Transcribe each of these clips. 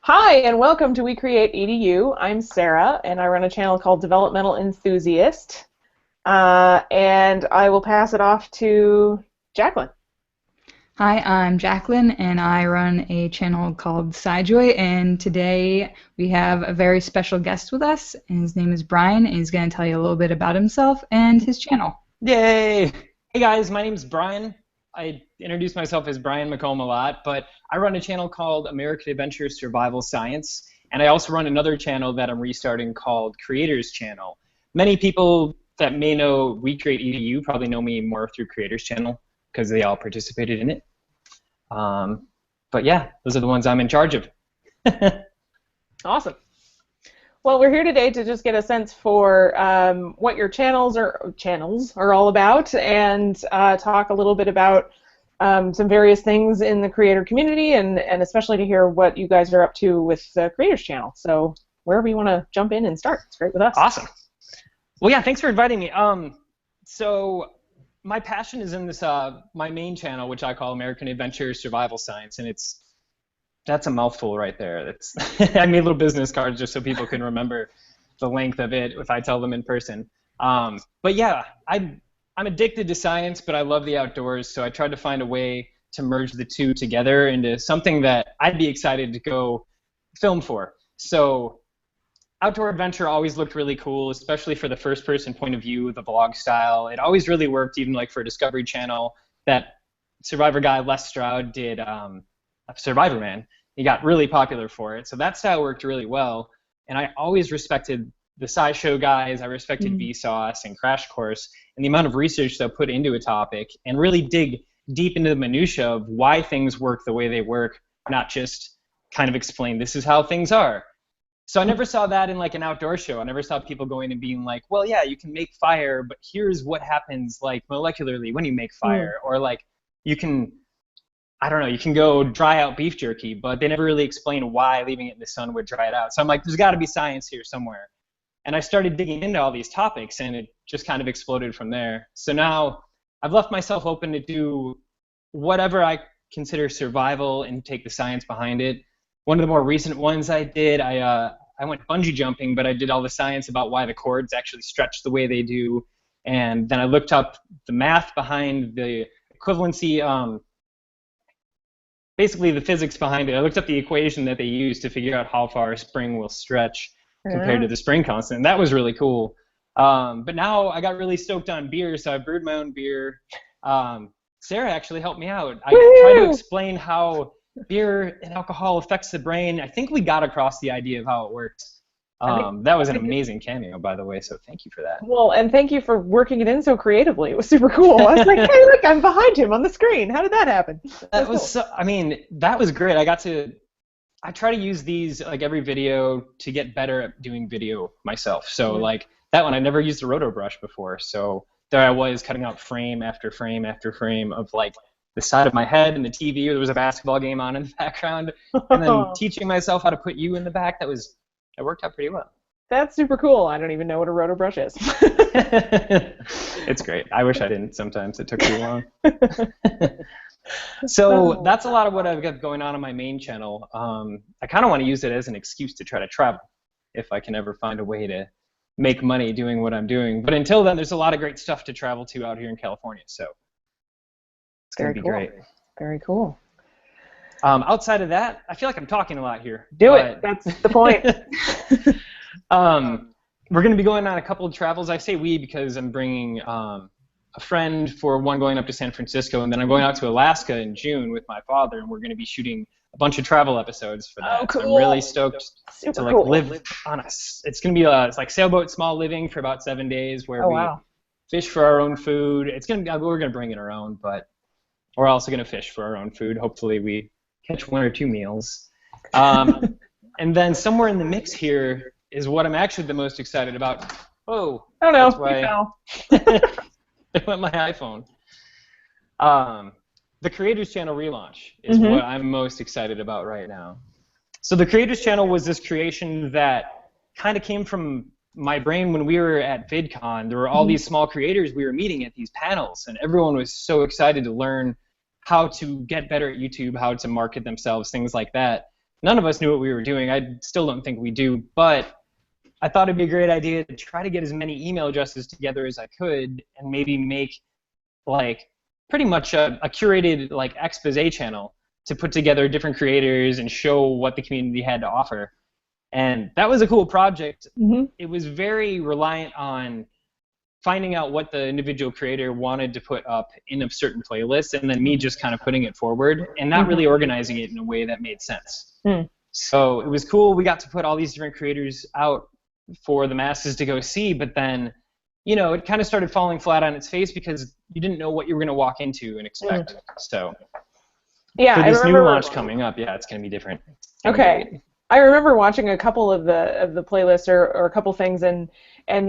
Hi, and welcome to We Create EDU. I'm Sarah, and I run a channel called Developmental Enthusiast. And I will pass it off to Jacqueline. Hi, I'm Jacqueline, and I run a channel called SciJoy, and today we have a very special guest with us, and his name is Brian, and he's going to tell you a little bit about himself and his channel. Yay! Hey guys, my name's Brian. I introduce myself as Brian McComb a lot, but I run a channel called American Adventure Survival Science, and I also run another channel that I'm restarting called Creators Channel. Many people that may know We Create EDU probably know me more through Creators Channel because they all participated in it. But yeah, those are the ones I'm in charge of. Awesome. Well, we're here today to just get a sense for what your channels are all about, and talk a little bit about some various things in the creator community, and especially to hear what you guys are up to with the Creators Channel. So wherever you want to jump in and start, it's great with us. Awesome. Well, yeah, thanks for inviting me. So my passion is in this my main channel, which I call American Adventure Survival Science, and that's a mouthful right there. That's I made little business cards just so people can remember the length of it if I tell them in person. But yeah, I'm addicted to science, but I love the outdoors, so I tried to find a way to merge the two together into something that I'd be excited to go film for. So outdoor adventure always looked really cool, especially for the first-person point of view, the vlog style. It always really worked, even like for Discovery Channel. That Survivor guy, Les Stroud, did Survivor Man. He got really popular for it, so that style worked really well. And I always respected the SciShow guys. I respected Vsauce and Crash Course, and the amount of research they'll put into a topic and really dig deep into the minutia of why things work the way they work, not just kind of explain this is how things are. So I never saw that in like an outdoor show. I never saw people going and being like, well, yeah, you can make fire, but here's what happens like molecularly when you make fire, or like you can, I don't know, you can go dry out beef jerky, but they never really explain why leaving it in the sun would dry it out. So I'm like, there's got to be science here somewhere. And I started digging into all these topics, and it just kind of exploded from there. So now I've left myself open to do whatever I consider survival and take the science behind it. One of the more recent ones I did, I went bungee jumping, but I did all the science about why the cords actually stretch the way they do. And then I looked up the math behind the equivalency, basically the physics behind it. I looked up the equation that they use to figure out how far a spring will stretch compared to the spring constant. And that was really cool. But now I got really stoked on beer, so I brewed my own beer. Sarah actually helped me out. I tried to explain how beer and alcohol affects the brain. I think we got across the idea of how it works. That was an amazing cameo, by the way, so thank you for that. Well, and thank you for working it in so creatively. It was super cool. I was like, hey, look, I'm behind him on the screen. How did that happen? That was so, I mean, that was great. I try to use these like every video to get better at doing video myself. So like that one, I never used a roto brush before. So there I was cutting out frame after frame after frame of like the side of my head and the TV, or there was a basketball game on in the background, and then teaching myself how to put you in the back. That worked out pretty well. That's super cool. I don't even know what a roto brush is. It's great. I wish I didn't sometimes. It took too long. So that's a lot of what I've got going on my main channel. I kind of want to use it as an excuse to try to travel if I can ever find a way to make money doing what I'm doing. But until then, there's a lot of great stuff to travel to out here in California. So it's going to be great. Very cool. Outside of that, I feel like I'm talking a lot here. Do it. That's the point. We're going to be going on a couple of travels. I say we because I'm bringing a friend for one going up to San Francisco, and then I'm going out to Alaska in June with my father, and we're going to be shooting a bunch of travel episodes for that. Oh, cool. So I'm really stoked to like live on us. It's going to be it's like sailboat small living for about 7 days where we fish for our own food. We're going to bring in our own, but we're also going to fish for our own food. Hopefully we catch 1 or 2 meals. And then somewhere in the mix here is what I'm actually the most excited about. Oh, I don't know. That's why I went my iPhone. The Creators Channel relaunch is what I'm most excited about right now. So the Creators Channel was this creation that kind of came from my brain when we were at VidCon. There were all these small creators we were meeting at these panels, and everyone was so excited to learn how to get better at YouTube, how to market themselves, things like that. none of us knew what we were doing. I still don't think we do, but I thought it'd be a great idea to try to get as many email addresses together as I could and maybe make like pretty much a curated like expose channel to put together different creators and show what the community had to offer. And that was a cool project. Mm-hmm. It was very reliant on finding out what the individual creator wanted to put up in a certain playlist, and then me just kind of putting it forward and not really organizing it in a way that made sense. Mm. So it was cool. We got to put all these different creators out for the masses to go see, but then, you know, it kind of started falling flat on its face because you didn't know what you were going to walk into and expect. So yeah, for this I remember, new launch coming up, yeah, it's going to be different. Okay. I remember watching a couple of the playlists or a couple things, and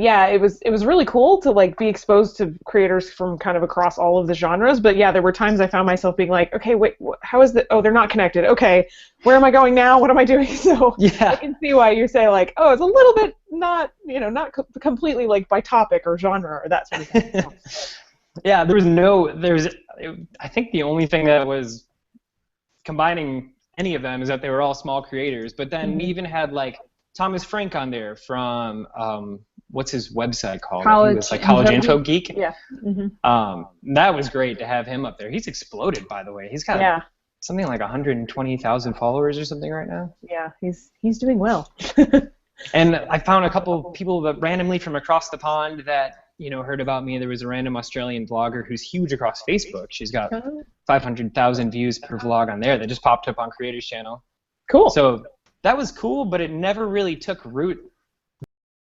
yeah, it was really cool to like be exposed to creators from kind of across all of the genres. But yeah, there were times I found myself being like, okay, wait, how is that? Oh, they're not connected. Okay, where am I going now? What am I doing? So yeah. I can see why you say like, oh, it's a little bit not completely like by topic or genre or that sort of thing. Yeah, I think the only thing that was combining any of them is that they were all small creators. But then we even had like Thomas Frank on there from what's his website called? College, was like College Info Geek. Yeah. Mm-hmm. That was great to have him up there. He's exploded, by the way. He's got something like 120,000 followers or something right now. Yeah, he's doing well. And I found a couple people that randomly from across the pond that, you know, heard about me. There was a random Australian blogger who's huge across Facebook. She's got 500,000 views per vlog on there that just popped up on Creators Channel. Cool. So that was cool, but it never really took root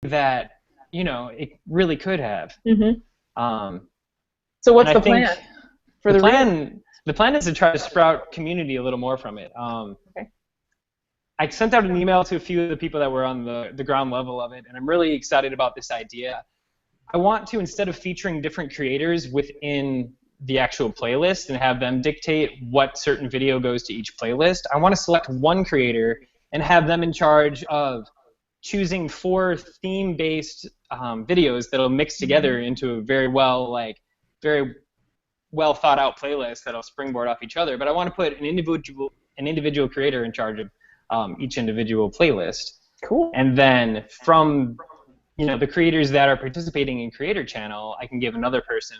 that, you know, it really could have. Mm-hmm. So what's the plan for the plan? The plan is to try to sprout community a little more from it. Okay. I sent out an email to a few of the people that were on the ground level of it, and I'm really excited about this idea. I want to, instead of featuring different creators within the actual playlist and have them dictate what certain video goes to each playlist, I want to select one creator and have them in charge of choosing 4 theme-based videos that'll mix together into a very well thought out playlist that'll springboard off each other. But I want to put an individual creator in charge of each individual playlist. Cool. And then from, you know, the creators that are participating in Creator Channel, I can give another person,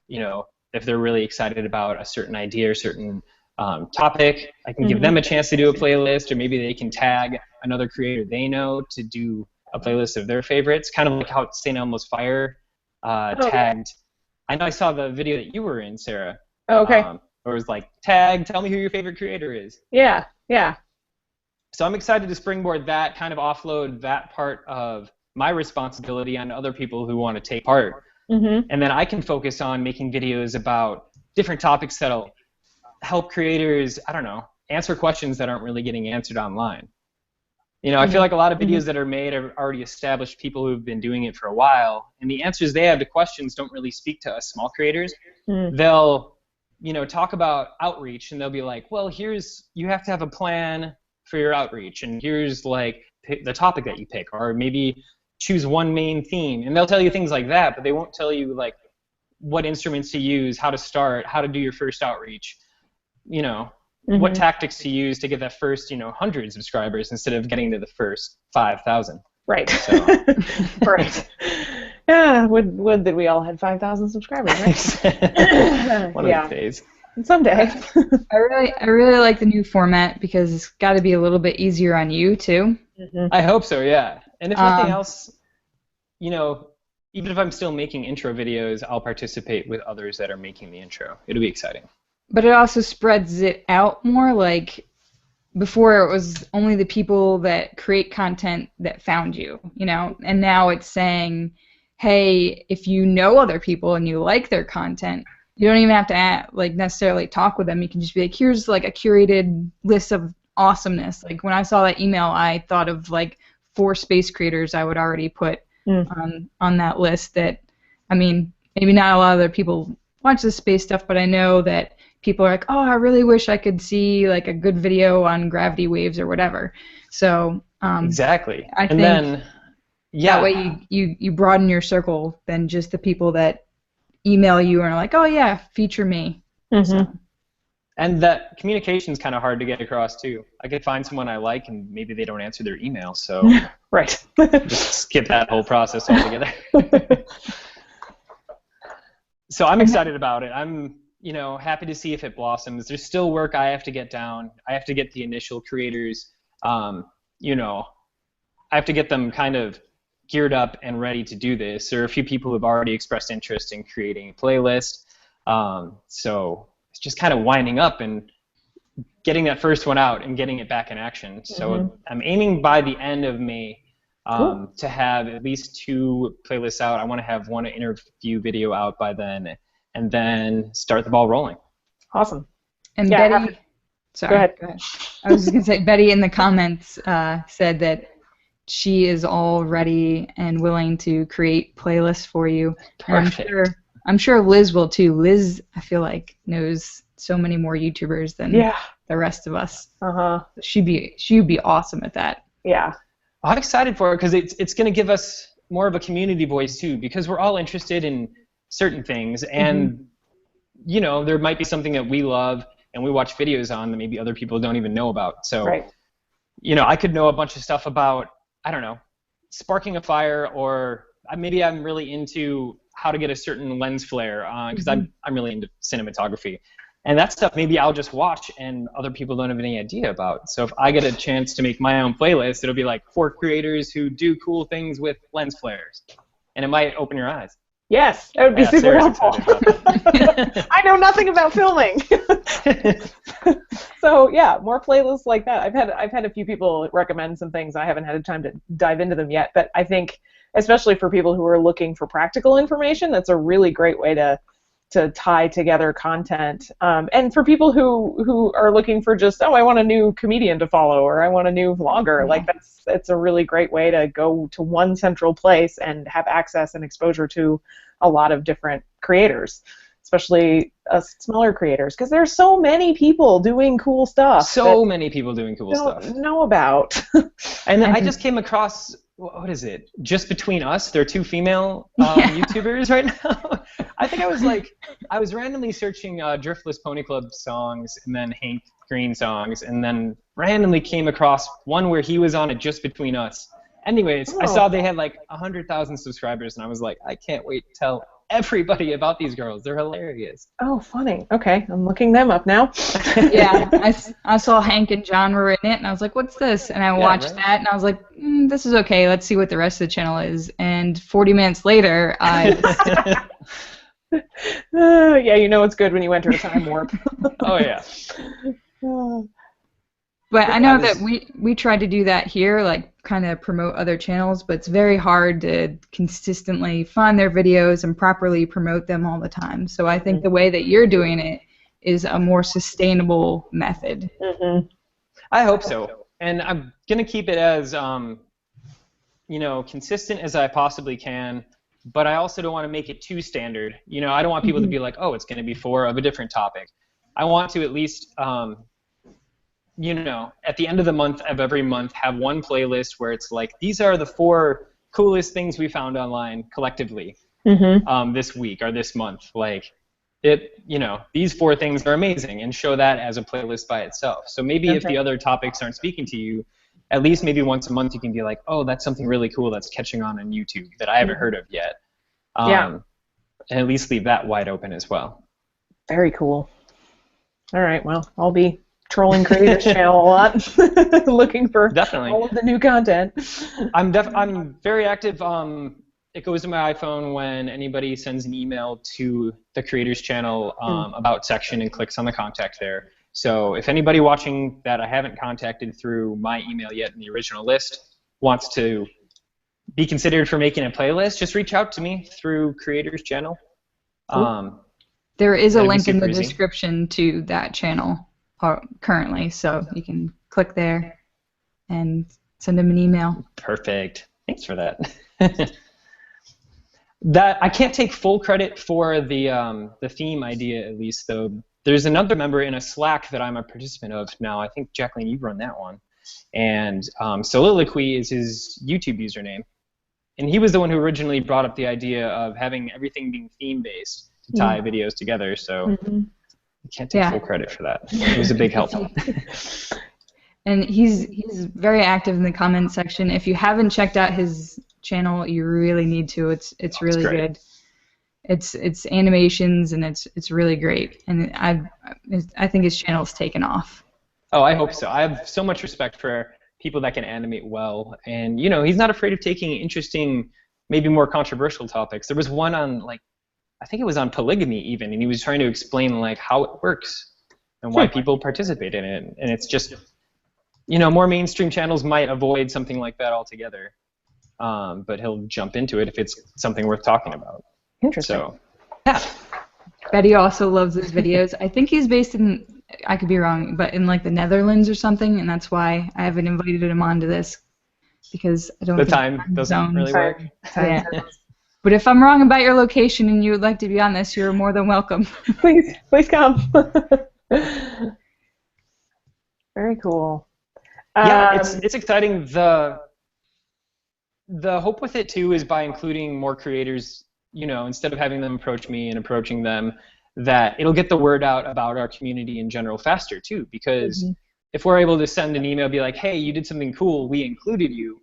you know, if they're really excited about a certain idea or certain topic, I can give them a chance to do a playlist, or maybe they can tag another creator they know to do a playlist of their favorites, kind of like how St. Elmo's Fire tagged. I know I saw the video that you were in, Sarah. Oh, okay. Where it was like, tell me who your favorite creator is. Yeah, yeah. So I'm excited to springboard that, kind of offload that part of my responsibility on other people who want to take part. And then I can focus on making videos about different topics that'll help creators, I don't know, answer questions that aren't really getting answered online. You know, I feel like a lot of videos that are made are already established people who've been doing it for a while, and the answers they have to questions don't really speak to us small creators. They'll, you know, talk about outreach, and they'll be like, well, you have to have a plan for your outreach, and here's like the topic that you pick, or maybe choose one main theme, and they'll tell you things like that, but they won't tell you like what instruments to use, how to start, how to do your first outreach, you know, what tactics to use to get that first, you know, 100 subscribers instead of getting to the first 5,000. Right. So. Right. Yeah, would that we all had 5,000 subscribers, right? One of the days. Someday. I really like the new format because it's got to be a little bit easier on you too. I hope so, yeah. And if nothing else, you know, even if I'm still making intro videos, I'll participate with others that are making the intro. It'll be exciting. But it also spreads it out more. Like before, it was only the people that create content that found you, you know, and now it's saying, hey, if you know other people and you like their content, you don't even have to like necessarily talk with them. You can just be like, here's like a curated list of awesomeness. Like when I saw that email, I thought of like 4 space creators I would already put on that list. That, I mean, maybe not a lot of other people watch the space stuff, but I know that people are like, oh, I really wish I could see like a good video on gravity waves or whatever. So exactly. I think then, yeah, that way you broaden your circle than just the people that email you and are like, oh yeah, feature me. So. And that communication's kind of hard to get across too. I could find someone I like, and maybe they don't answer their email, so Right. just skip that whole process altogether. So I'm excited about it. I'm, happy to see if it blossoms. There's still work I have to get down. I have to get the initial creators, I have to get them kind of geared up and ready to do this. There are a few people who have already expressed interest in creating a playlist. So it's just kind of winding up and getting that first one out and getting it back in action. So I'm aiming by the end of May to have at least 2 playlists out. I want to have one interview video out by then, and then start the ball rolling. Awesome. And Yeah, Betty, sorry, Go ahead. I was just gonna say Betty in the comments said that she is all ready and willing to create playlists for you. Perfect. And I'm sure Liz will too. Liz, I feel like, knows so many more YouTubers than the rest of us. She'd be awesome at that. Yeah. I'm excited for it because it's going to give us more of a community voice too, because we're all interested in certain things, and there might be something that we love and we watch videos on that maybe other people don't even know about. So, I could know a bunch of stuff about, I don't know, sparking a fire, or maybe I'm really into how to get a certain lens flare because I'm really into cinematography. And that stuff maybe I'll just watch and other people don't have any idea about. So if I get a chance to make my own playlist, it'll be like 4 creators who do cool things with lens flares. And it might open your eyes. Yes, that would be super Sarah's helpful. I know nothing about filming. So yeah, more playlists like that. I've had a few people recommend some things. I haven't had time to dive into them yet, but I think especially for people who are looking for practical information, that's a really great way to tie together content. And for people who are looking for just, I want a new comedian to follow, or I want a new vlogger, like it's a really great way to go to one central place and have access and exposure to a lot of different creators, especially smaller creators, because there's so many people doing cool stuff. So many people doing cool stuff. Don't know about. And I just came across, what is it? Just Between Us. There are 2 female YouTubers right now. I think I was randomly searching Driftless Pony Club songs and then Hank Green songs, and then randomly came across one where he was on it, Just Between Us. Anyways, I saw they had like 100,000 subscribers, and I was like, I can't wait to tell everybody about these girls. They're hilarious. Oh, funny. Okay, I'm looking them up now. Yeah, I saw Hank and John were in it, and I was like, what's this? And I watched that, and I was like, this is okay. Let's see what the rest of the channel is. And 40 minutes later, I... yeah, it's good when you enter a time warp. Oh, yeah. But I know that we try to do that here, like kind of promote other channels, but it's very hard to consistently find their videos and properly promote them all the time. So I think the way that you're doing it is a more sustainable method. I hope so. And I'm going to keep it as, consistent as I possibly can, but I also don't want to make it too standard. I don't want people to be like, oh, it's going to be 4 of a different topic. I want to at least... at the end of the month of every month, have one playlist where it's like, these are the 4 coolest things we found online collectively this week or this month. Like, these 4 things are amazing, and show that as a playlist by itself. So maybe if the other topics aren't speaking to you, at least maybe once a month you can be like, oh, that's something really cool that's catching on YouTube that I haven't heard of yet. And at least leave that wide open as well. Very cool. All right, well, I'll be trolling Creators Channel a lot, looking for all of the new content. I'm very active. It goes to my iPhone when anybody sends an email to the Creators Channel about section and clicks on the contact there. So if anybody watching that I haven't contacted through my email yet in the original list wants to be considered for making a playlist, just reach out to me through Creators Channel. There is a link in the description to that channel currently, so you can click there and send them an email. Perfect. Thanks for that. That I can't take full credit for the theme idea, at least, though. There's another member in a Slack that I'm a participant of now. I think, Jacqueline, you run that one. And Soliloquy is his YouTube username. And he was the one who originally brought up the idea of having everything being theme-based to tie videos together. So I can't take Yeah. full credit for that. It was a big help. And he's very active in the comment section. If you haven't checked out his channel, you really need to. It's really great. good. It's animations and it's really great. And I think his channel's taken off. Oh, I hope so. I have so much respect for people that can animate well, and you know, he's not afraid of taking interesting, maybe more controversial topics. There was one on like, I think it was on polygamy even, and he was trying to explain like how it works and why people participate in it. And it's just, you know, more mainstream channels might avoid something like that altogether, but he'll jump into it if it's something worth talking about. Interesting. So, yeah. Betty also loves his videos. I think he's based in, I could be wrong, but in like the Netherlands or something, and that's why I haven't invited him onto this, because I don't The think time doesn't really work. Yeah. But if I'm wrong about your location and you would like to be on this, you're more than welcome. Please come. Very cool. Yeah, it's exciting. The hope with it too is by including more creators, you know, instead of having them approach me and approaching them, that it'll get the word out about our community in general faster too. Because if we're able to send an email, be like, hey, you did something cool, we included you,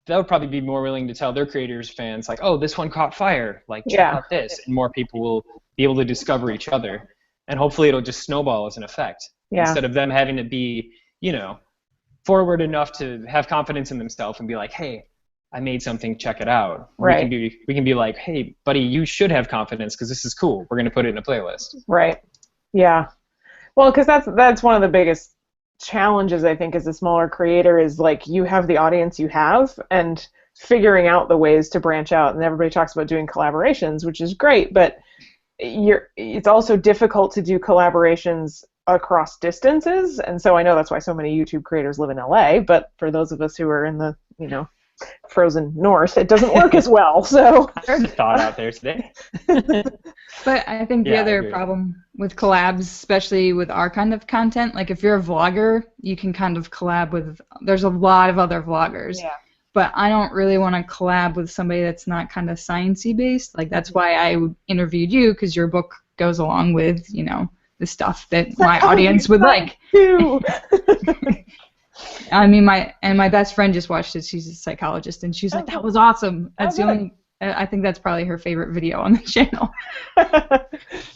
they'll probably be more willing to tell their creators, fans, like, oh, this one caught fire, like check out this, and more people will be able to discover each other, and hopefully it'll just snowball as an effect. Instead of them having to be, you know, forward enough to have confidence in themselves and be like, hey, I made something, check it out. Right. We can be like, hey, buddy, you should have confidence because this is cool. We're going to put it in a playlist. Right. Yeah. Well, because that's one of the biggest challenges, I think, as a smaller creator is like you have the audience you have and figuring out the ways to branch out. And everybody talks about doing collaborations, which is great, but it's also difficult to do collaborations across distances. And so I know that's why so many YouTube creators live in LA, but for those of us who are in the, you know, frozen north, it doesn't work as well. So there's a thought out there today. But I think the other problem with collabs, especially with our kind of content, like if you're a vlogger, you can kind of collab with, there's a lot of other vloggers. Yeah. But I don't really want to collab with somebody that's not kind of sciencey based. Like that's why I interviewed you, because your book goes along with, you know, the stuff that my audience would like. I mean, my best friend just watched it. She's a psychologist, and she's like, "That was awesome." That's the only. I think that's probably her favorite video on the channel.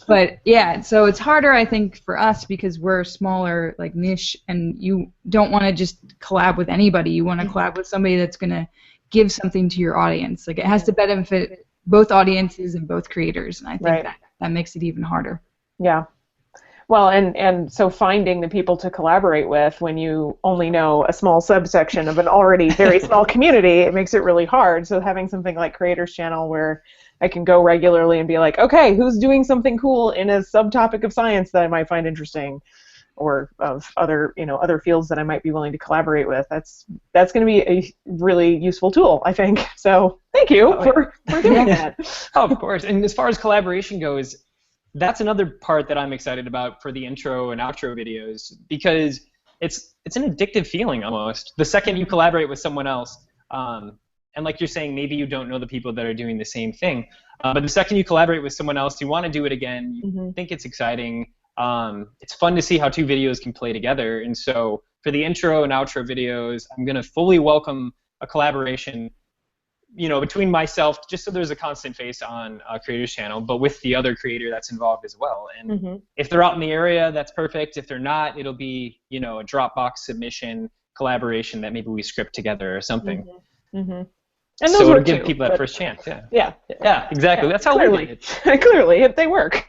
But yeah, so it's harder, I think, for us because we're smaller, like niche, and you don't want to just collab with anybody. You want to collab with somebody that's gonna give something to your audience. Like it has to benefit both audiences and both creators, and I think that makes it even harder. Yeah. Well, and so finding the people to collaborate with when you only know a small subsection of an already very small community, it makes it really hard. So having something like Creators Channel where I can go regularly and be like, okay, who's doing something cool in a subtopic of science that I might find interesting, or of other, you know, other fields that I might be willing to collaborate with. That's going to be a really useful tool, I think. So thank you for doing that. Oh, of course. And as far as collaboration goes, that's another part that I'm excited about for the intro and outro videos, because it's an addictive feeling almost. The second you collaborate with someone else, and like you're saying, maybe you don't know the people that are doing the same thing, but the second you collaborate with someone else, you want to do it again, you think it's exciting. It's fun to see how two videos can play together. And so for the intro and outro videos, I'm going to fully welcome a collaboration, you know, between myself, just so there's a constant face on Creators Channel, but with the other creator that's involved as well. And if they're out in the area, that's perfect. If they're not, it'll be, you know, a Dropbox submission collaboration that maybe we script together or something. And those so it'll work give too, people that first chance. Yeah, exactly. Yeah, that's how clearly. we did it. Clearly, they work.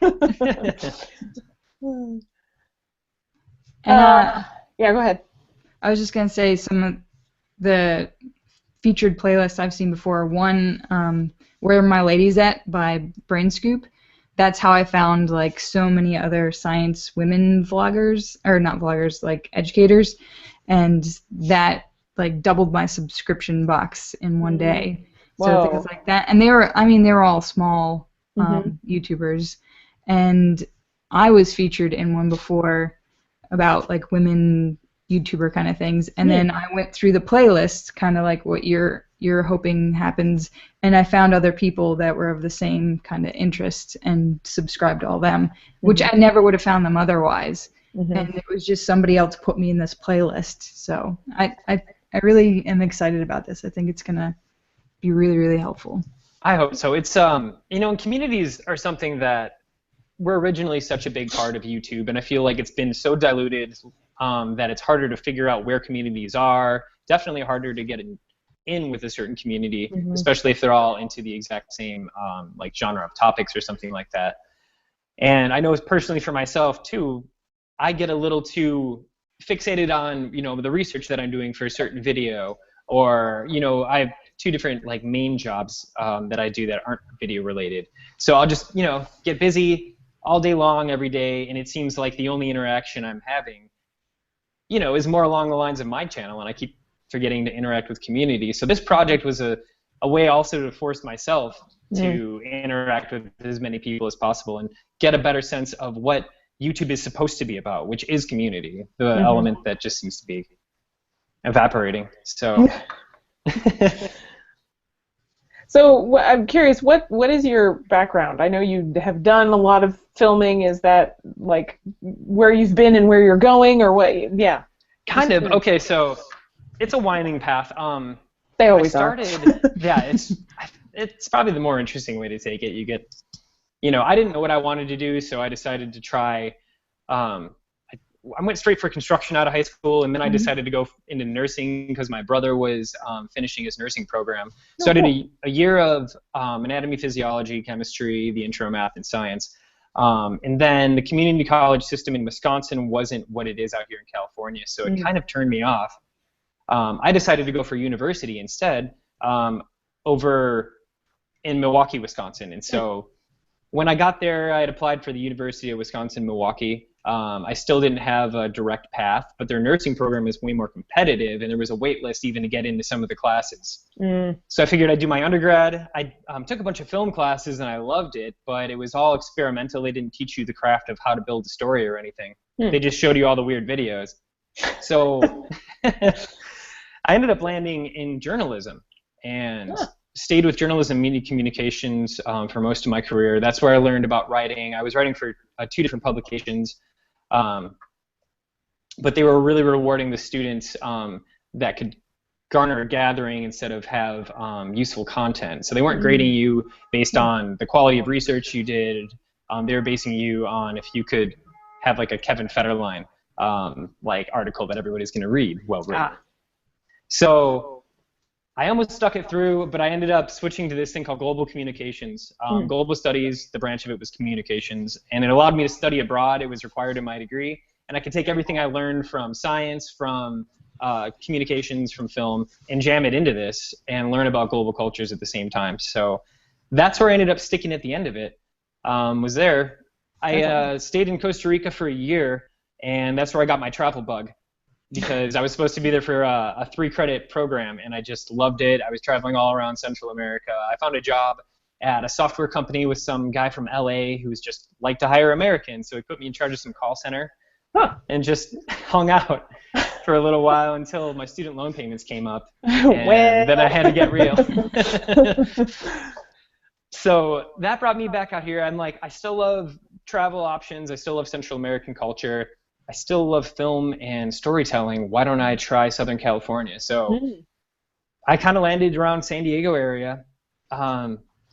Yeah, go ahead. I was just gonna say some of the featured playlists I've seen before. One, Where My Lady's At by Brainscoop. That's how I found like so many other science women vloggers, or not vloggers, like educators, and that like doubled my subscription box in one day. So things like that, and they were all small YouTubers, and I was featured in one before about like women YouTuber kind of things, and then I went through the playlist, kind of like what you're you're hoping happens. And I found other people that were of the same kind of interest and subscribed to all them, which I never would have found them otherwise. And it was just somebody else put me in this playlist. So I really am excited about this. I think it's going to be really, really helpful. I hope so. It's and communities are something that were originally such a big part of YouTube, and I feel like it's been so diluted that it's harder to figure out where communities are. Definitely harder to get in with a certain community, especially if they're all into the exact same like genre of topics or something like that. And I know personally for myself too, I get a little too fixated on the research that I'm doing for a certain video, or I have 2 different like main jobs that I do that aren't video related. So I'll just get busy all day long every day, and it seems like the only interaction I'm having is more along the lines of my channel, and I keep forgetting to interact with community. So this project was a way also to force myself to interact with as many people as possible and get a better sense of what YouTube is supposed to be about, which is community, the element that just seems to be evaporating. So So I'm curious, what is your background? I know you have done a lot of filming. Is that like where you've been and where you're going, or what? Yeah. Kind of. Okay, so it's a winding path. They always started, yeah, it's probably the more interesting way to take it. You get, I didn't know what I wanted to do, so I decided to try. I went straight for construction out of high school, and then I decided to go into nursing because my brother was finishing his nursing program. So I did a year of anatomy, physiology, chemistry, the intro math, and science. And then the community college system in Wisconsin wasn't what it is out here in California, so it kind of turned me off. I decided to go for university instead over in Milwaukee, Wisconsin. And so when I got there, I had applied for the University of Wisconsin-Milwaukee. I still didn't have a direct path, but their nursing program is way more competitive, and there was a wait list even to get into some of the classes. So I figured I'd do my undergrad. I took a bunch of film classes, and I loved it, but it was all experimental. They didn't teach you the craft of how to build a story or anything. They just showed you all the weird videos. So I ended up landing in journalism and stayed with journalism, media communications for most of my career. That's where I learned about writing. I was writing for 2 different publications. But they were really rewarding the students that could garner a gathering instead of have useful content. So they weren't grading you based on the quality of research you did. They were basing you on if you could have like a Kevin Federline like article that everybody's going to read, well written. So I almost stuck it through, but I ended up switching to this thing called global communications. Global studies, the branch of it was communications, and it allowed me to study abroad. It was required in my degree, and I could take everything I learned from science, from communications, from film, and jam it into this and learn about global cultures at the same time. So that's where I ended up sticking at the end of it, was there. I stayed in Costa Rica for a year, and that's where I got my travel bug, because I was supposed to be there for a 3-credit program, and I just loved it. I was traveling all around Central America. I found a job at a software company with some guy from LA who was just liked to hire Americans, so he put me in charge of some call center and just hung out for a little while until my student loan payments came up, and then I had to get real. So that brought me back out here. I'm like, I still love travel options. I still love Central American culture. I still love film and storytelling. Why don't I try Southern California? So I kind of landed around San Diego area.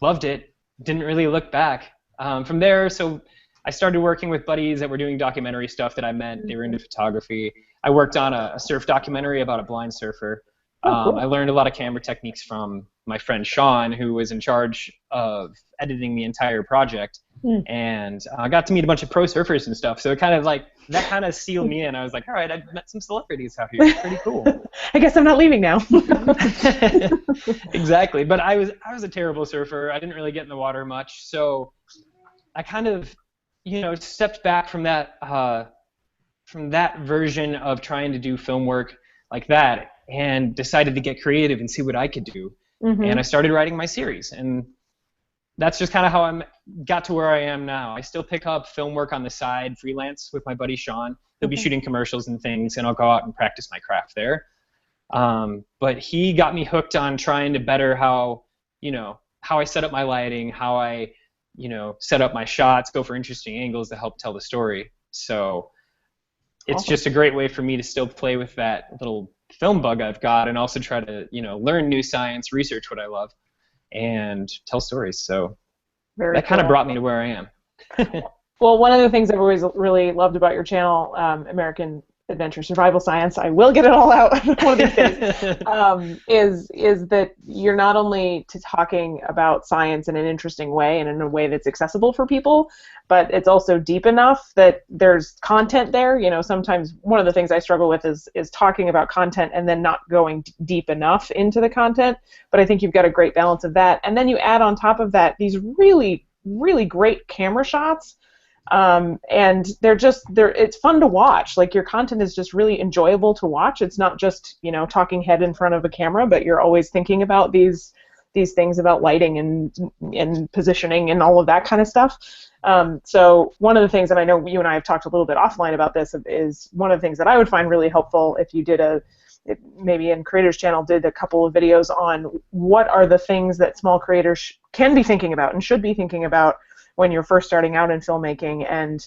Loved it. Didn't really look back. From there, so I started working with buddies that were doing documentary stuff that I met. They were into photography. I worked on a surf documentary about a blind surfer. I learned a lot of camera techniques from my friend Sean, who was in charge of editing the entire project. And I got to meet a bunch of pro surfers and stuff. So it kind of like, that kind of sealed me in. I was like, all right, I've met some celebrities out here. It's pretty cool. I guess I'm not leaving now. Exactly. But I was a terrible surfer. I didn't really get in the water much. So I kind of, stepped back from that version of trying to do film work like that, and decided to get creative and see what I could do. And I started writing my series, and that's just kind of how I got to where I am now. I still pick up film work on the side, freelance with my buddy Sean. He'll be shooting commercials and things, and I'll go out and practice my craft there. But he got me hooked on trying to better how I set up my lighting, how I set up my shots, go for interesting angles to help tell the story. So it's Awesome. just a great way for me to still play with that little film bug I've got, and also try to learn new science, research what I love, and tell stories. So Very that kind of cool. brought me to where I am. Well, one of the things I've always really loved about your channel, American Adventure Survival Science, I will get it all out one of these days, is that you're not only talking about science in an interesting way and in a way that's accessible for people, but it's also deep enough that there's content there. Sometimes one of the things I struggle with is talking about content and then not going deep enough into the content. But I think you've got a great balance of that. And then you add on top of that these really, really great camera shots. And it's fun to watch. Like, your content is just really enjoyable to watch. It's not just, talking head in front of a camera, but you're always thinking about these things about lighting and positioning and all of that kind of stuff. So one of the things, and I know you and I have talked a little bit offline about this, is one of the things that I would find really helpful if you did maybe in Creators Channel did a couple of videos on what are the things that small creators can be thinking about and should be thinking about when you're first starting out in filmmaking, and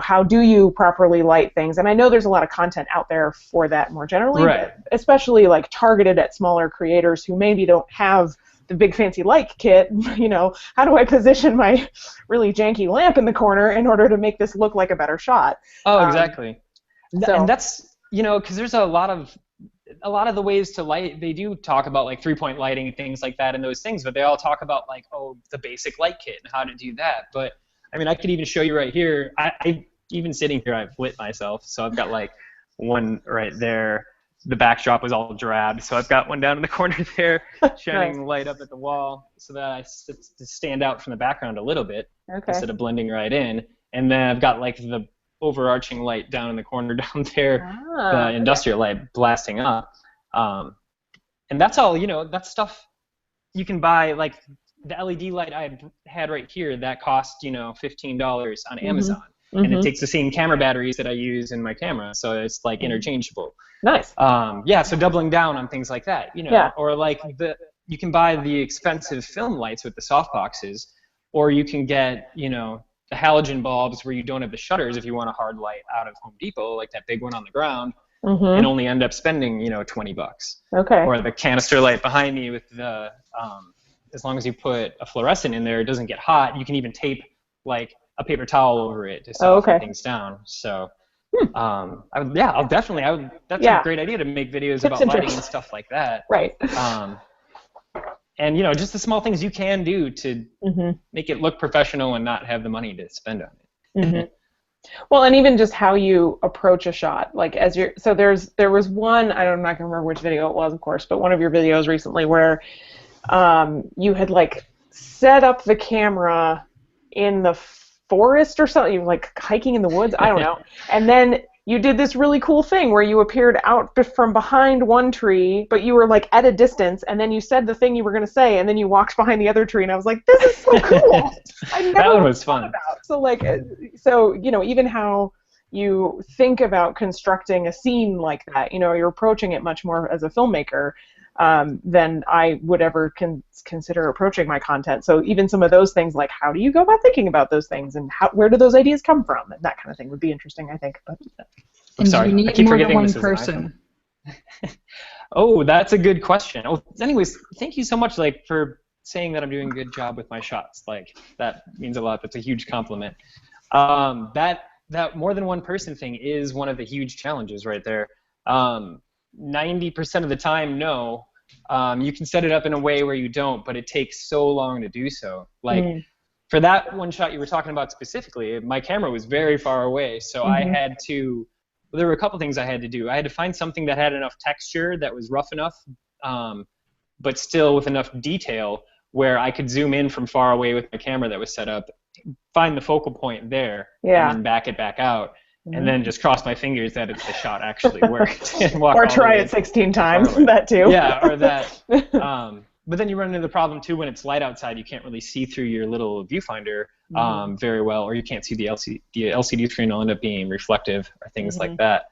how do you properly light things. And I know there's a lot of content out there for that more generally, Right. but especially like targeted at smaller creators who maybe don't have the big fancy light kit. How do I position my really janky lamp in the corner in order to make this look like a better shot? Oh, exactly. So, and that's because there's a lot of the ways to light. They do talk about like 3-point lighting and things like that and those things, but they all talk about like, the basic light kit and how to do that. But I mean, I could even show you right here. I even sitting here, I've lit myself. So I've got like one right there. The backdrop was all drab, so I've got one down in the corner there, shining Nice. light up at the wall, so that I stand out from the background a little bit instead of blending right in. And then I've got like the overarching light down in the corner down there, the industrial light blasting up. And that's all, that's stuff you can buy. Like the LED light I had right here, that cost, $15 on Amazon. And it takes the same camera batteries that I use in my camera, so it's like interchangeable. Nice. So doubling down on things like that, or like you can buy the expensive film lights with the soft boxes, or you can get, the halogen bulbs where you don't have the shutters if you want a hard light out of Home Depot, like that big one on the ground, and only end up spending, $20. Okay. Or the canister light behind me with the, as long as you put a fluorescent in there, it doesn't get hot. You can even tape like a paper towel over it to soften things down. So, that's a great idea to make videos about lighting and stuff like that. Right. And just the small things you can do to make it look professional and not have the money to spend on it. Well, and even just how you approach a shot, like there was one, I'm not gonna remember which video it was, of course, but one of your videos recently where you had like set up the camera in the forest or something, you were like hiking in the woods, I don't know, and then you did this really cool thing where you appeared out from behind one tree, but you were like at a distance, and then you said the thing you were going to say, and then you walked behind the other tree, and I was like, this is so cool. I never that one was fun. About. So even how you think about constructing a scene like that, you're approaching it much more as a filmmaker than I would ever consider approaching my content. So even some of those things, like how do you go about thinking about those things, and where do those ideas come from, and that kind of thing would be interesting, I think. But I'm sorry, you need I keep more than forgetting one this is an person. Oh, that's a good question. Oh, anyways, thank you so much, like, for saying that I'm doing a good job with my shots. Like, that means a lot. That's a huge compliment. That more than one person thing is one of the huge challenges right there. 90% of the time, no. You can set it up in a way where you don't, but it takes so long to do so. Like, for that one shot you were talking about specifically, my camera was very far away, so I had to, there were a couple things I had to do. I had to find something that had enough texture, that was rough enough, but still with enough detail where I could zoom in from far away with my camera that was set up, find the focal point there, and then back it back out. And then just cross my fingers that the shot actually worked. And walk or try it 16 times, that too. Yeah, or that. But then you run into the problem too when it's light outside. You can't really see through your little viewfinder very well, or you can't see the LCD screen will end up being reflective or things like that.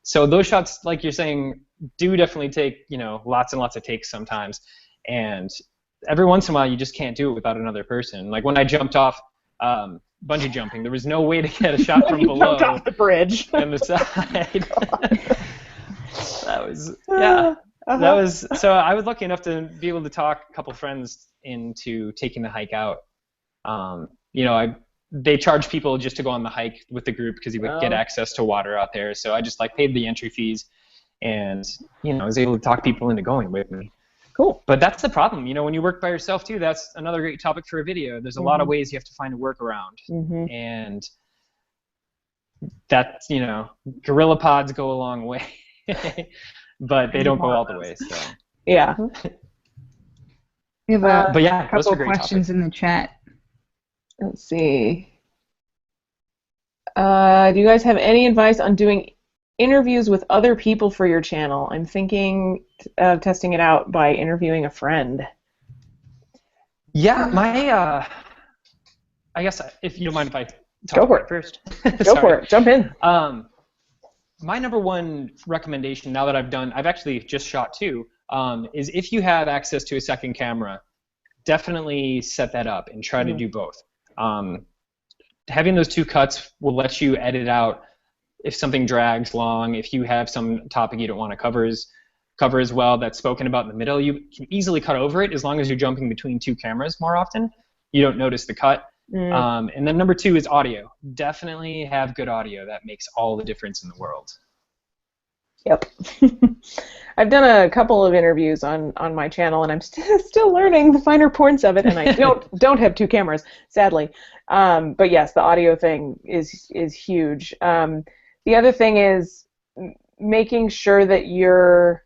So those shots, like you're saying, do definitely take, you know, lots and lots of takes sometimes. And every once in a while, you just can't do it without another person. Like when I jumped off bungee jumping, there was no way to get a shot from You jumped below off the bridge. and the side. That was, Uh-huh. that was, so I was lucky enough to be able to talk a couple friends into taking the hike out. You know, they charge people just to go on the hike with the group because you would get access to water out there. So I just like paid the entry fees, and you know, I was able to talk people into going with me. Cool. But that's the problem, you know, when you work by yourself too. That's another great topic for a video. There's a lot of ways you have to find a workaround, and that, you know, gorilla pods go a long way, but they don't go all the way. So yeah. We have a but yeah, those couple are great questions topics. in the chat. Let's see. Do you guys have any advice on doing interviews with other people for your channel? I'm thinking of testing it out by interviewing a friend. Yeah, my I guess if you don't mind if I talk Go for about it first. Go for it. Jump in. My number one recommendation now that I've actually just shot two, is if you have access to a second camera, definitely set that up and try to do both. Having those two cuts will let you edit out if something drags long, if you have some topic you don't want to cover as well that's spoken about in the middle, you can easily cut over it as long as you're jumping between two cameras more often. You don't notice the cut. And then number two is audio. Definitely have good audio. That makes all the difference in the world. Yep. I've done a couple of interviews on my channel, and I'm still learning the finer points of it, and I don't have two cameras, sadly. But yes, the audio thing is huge. The other thing is making sure that you're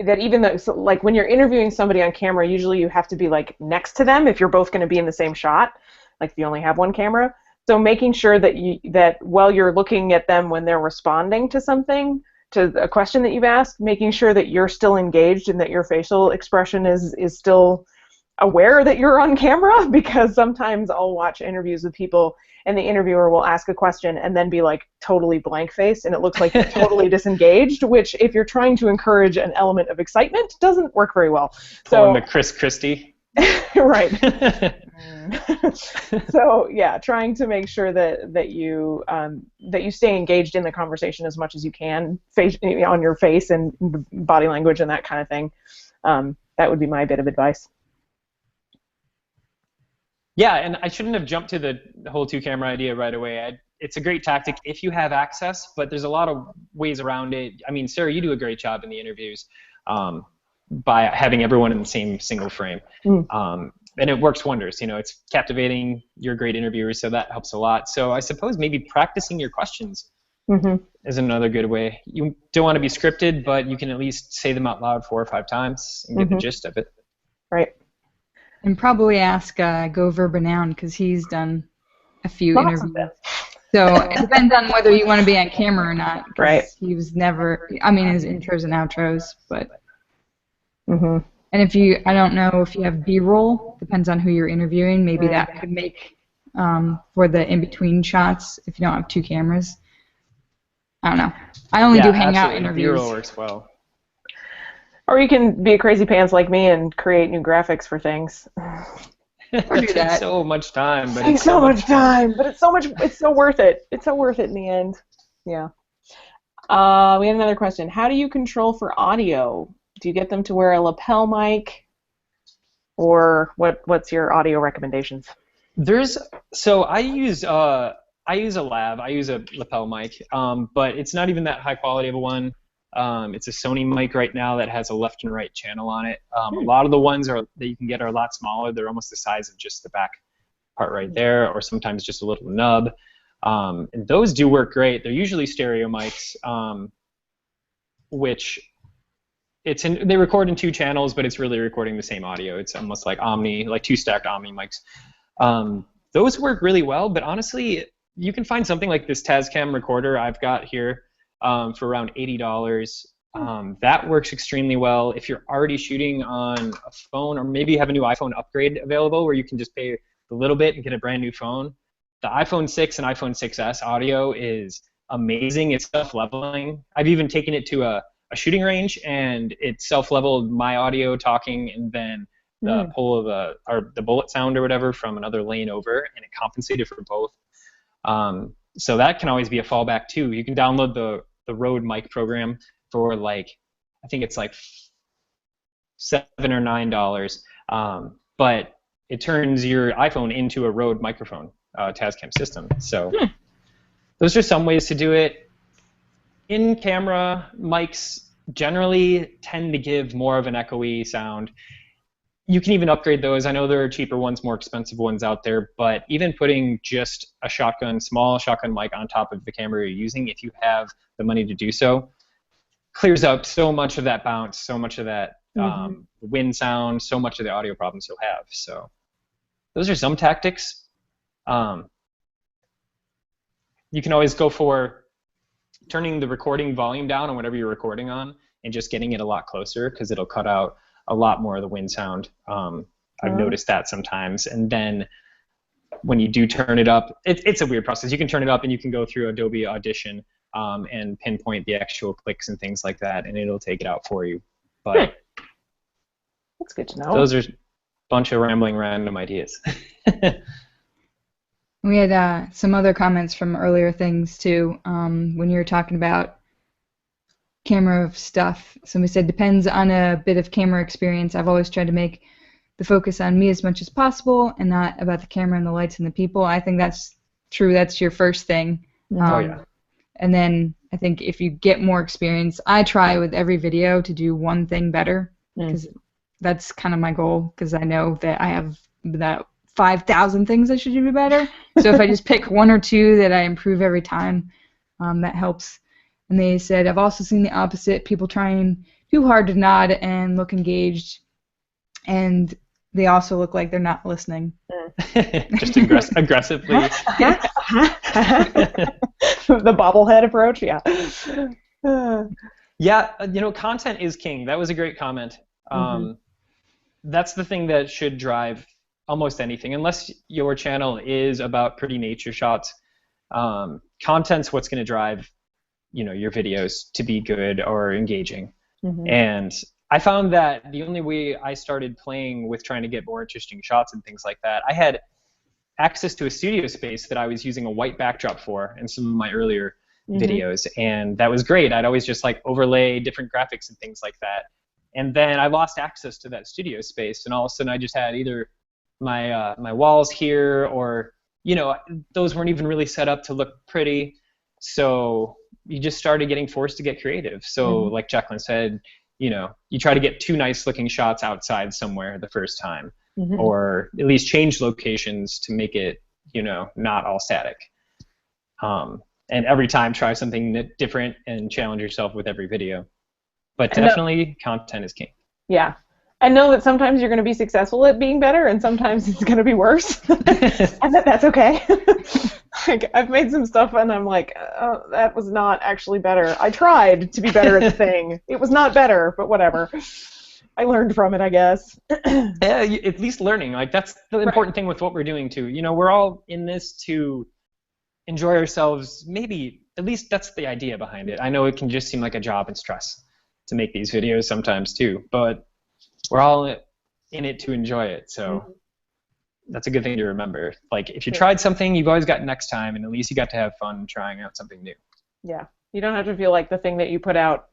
that even though, so like when you're interviewing somebody on camera, usually you have to be like next to them if you're both going to be in the same shot, like if you only have one camera. So making sure that that while you're looking at them when they're responding to something, to a question that you've asked, making sure that you're still engaged and that your facial expression is still aware that you're on camera, because sometimes I'll watch interviews with people and the interviewer will ask a question and then be like totally blank-faced, and it looks like they're totally disengaged, which if you're trying to encourage an element of excitement doesn't work very well. Pulling the Chris Christie. Right. So yeah, trying to make sure that you stay engaged in the conversation as much as you can, on your face and body language and that kind of thing. That would be my bit of advice. Yeah, and I shouldn't have jumped to the whole two-camera idea right away. It's a great tactic if you have access, but there's a lot of ways around it. I mean, Sarah, you do a great job in the interviews by having everyone in the same single frame. And it works wonders. You know, it's captivating. You're a great interviewer, so that helps a lot. So I suppose maybe practicing your questions is another good way. You don't want to be scripted, but you can at least say them out loud 4 or 5 times and get the gist of it. Right. And probably ask Go Verb Noun, because he's done a few interviews. So it depends on whether you want to be on camera or not. Right. He was never, I mean, his intros and outros, but. And if you, I don't know if you have B-roll, depends on who you're interviewing. Maybe that could make for the in-between shots if you don't have two cameras. I don't know. I only do hangout interviews. B-roll works well. Or you can be a crazy pants like me and create new graphics for things. It takes so much time, but it's so much time, but it's so worth it. It's so worth it in the end. Yeah. We have another question. How do you control for audio? Do you get them to wear a lapel mic, or what's your audio recommendations? So I use a lav. I use a lapel mic, but it's not even that high quality of a one. It's a Sony mic right now that has a left and right channel on it. A lot of the ones that you can get are a lot smaller. They're almost the size of just the back part right there, or sometimes just a little nub. And those do work great. They're usually stereo mics, which they record in 2 channels, but it's really recording the same audio. It's almost like Omni, like 2 stacked Omni mics. Those work really well, but honestly, you can find something like this Tascam recorder I've got here for around $80. That works extremely well. If you're already shooting on a phone, or maybe you have a new iPhone upgrade available where you can just pay a little bit and get a brand new phone, the iPhone 6 and iPhone 6s audio is amazing. It's self-leveling. I've even taken it to a a shooting range, and it self-leveled my audio talking and then the pull of the bullet sound or whatever from another lane over, and it compensated for both. So that can always be a fallback too. You can download the Rode mic program for like, I think it's like $7 or $9, but it turns your iPhone into a Rode microphone Tascam system. So those are some ways to do it. In-camera mics generally tend to give more of an echoey sound. You can even upgrade those. I know there are cheaper ones, more expensive ones out there, but even putting just a small shotgun mic on top of the camera you're using, if you have the money to do so, clears up so much of that bounce, so much of that wind sound, so much of the audio problems you'll have. So those are some tactics. You can always go for turning the recording volume down on whatever you're recording on and just getting it a lot closer, because it'll cut out a lot more of the wind sound. I've noticed that sometimes. And then when you do turn it up, it's a weird process. You can turn it up and you can go through Adobe Audition and pinpoint the actual clicks and things like that, and it'll take it out for you. But that's good to know. Those are a bunch of rambling random ideas. We had some other comments from earlier things too, when you were talking about camera stuff. Somebody said, depends on a bit of camera experience. I've always tried to make the focus on me as much as possible and not about the camera and the lights and the people. I think that's true. That's your first thing. Oh, yeah. And then I think if you get more experience, I try with every video to do one thing better, because that's kind of my goal, because I know that I have that 5,000 things I should do better. So if I just pick one or two that I improve every time, that helps. And they said, I've also seen the opposite, people trying too hard to nod and look engaged, and they also look like they're not listening. Just aggressively. The bobblehead approach, yeah. Yeah, content is king. That was a great comment. That's the thing that should drive almost anything, unless your channel is about pretty nature shots. Content's what's going to drive your videos to be good or engaging. And I found that the only way I started playing with trying to get more interesting shots and things like that, I had access to a studio space that I was using a white backdrop for in some of my earlier videos, and that was great. I'd always just like overlay different graphics and things like that. And then I lost access to that studio space, and all of a sudden I just had either my my walls here, or those weren't even really set up to look pretty. So you just started getting forced to get creative. So like Jacqueline said, you try to get 2 nice looking shots outside somewhere the first time, or at least change locations to make it, not all static. And every time try something different and challenge yourself with every video. But definitely content is king. Yeah. And know that sometimes you're going to be successful at being better, and sometimes it's going to be worse, and that's okay. Like, I've made some stuff, and I'm like, oh, that was not actually better. I tried to be better at the thing. It was not better, but whatever. I learned from it, I guess. Yeah, at least learning. Like, that's the important thing with what we're doing too. We're all in this to enjoy ourselves. Maybe at least that's the idea behind it. I know it can just seem like a job and stress to make these videos sometimes too, but we're all in it to enjoy it, so that's a good thing to remember. Like, if you tried something, you've always got next time, and at least you got to have fun trying out something new. Yeah, you don't have to feel like the thing that you put out,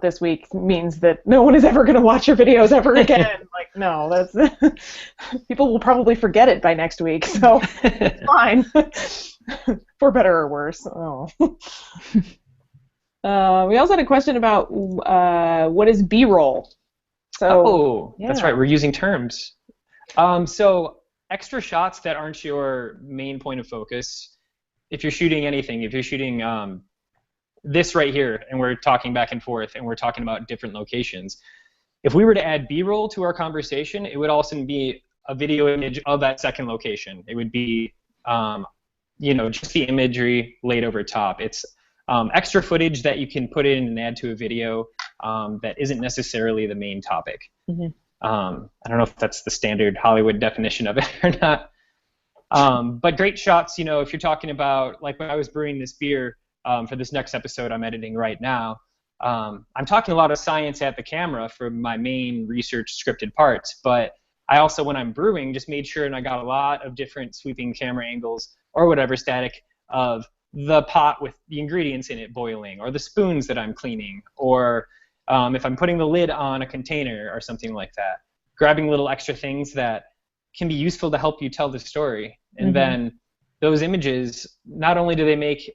this week means that no one is ever going to watch your videos ever again. Like, no, that's people will probably forget it by next week, so it's fine, for better or worse. Oh. We also had a question about what is B-roll. So, that's right. We're using terms. So extra shots that aren't your main point of focus. If you're shooting anything, if you're shooting this right here, and we're talking back and forth, and we're talking about different locations, if we were to add B-roll to our conversation, it would also be a video image of that second location. It would be, just the imagery laid over top. It's extra footage that you can put in and add to a video that isn't necessarily the main topic. I don't know if that's the standard Hollywood definition of it or not. But great shots, if you're talking about, like when I was brewing this beer for this next episode I'm editing right now, I'm talking a lot of science at the camera for my main research scripted parts, but I also, when I'm brewing, just made sure and I got a lot of different sweeping camera angles or whatever static of the pot with the ingredients in it boiling, or the spoons that I'm cleaning, or if I'm putting the lid on a container or something like that. Grabbing little extra things that can be useful to help you tell the story. And then those images, not only do they make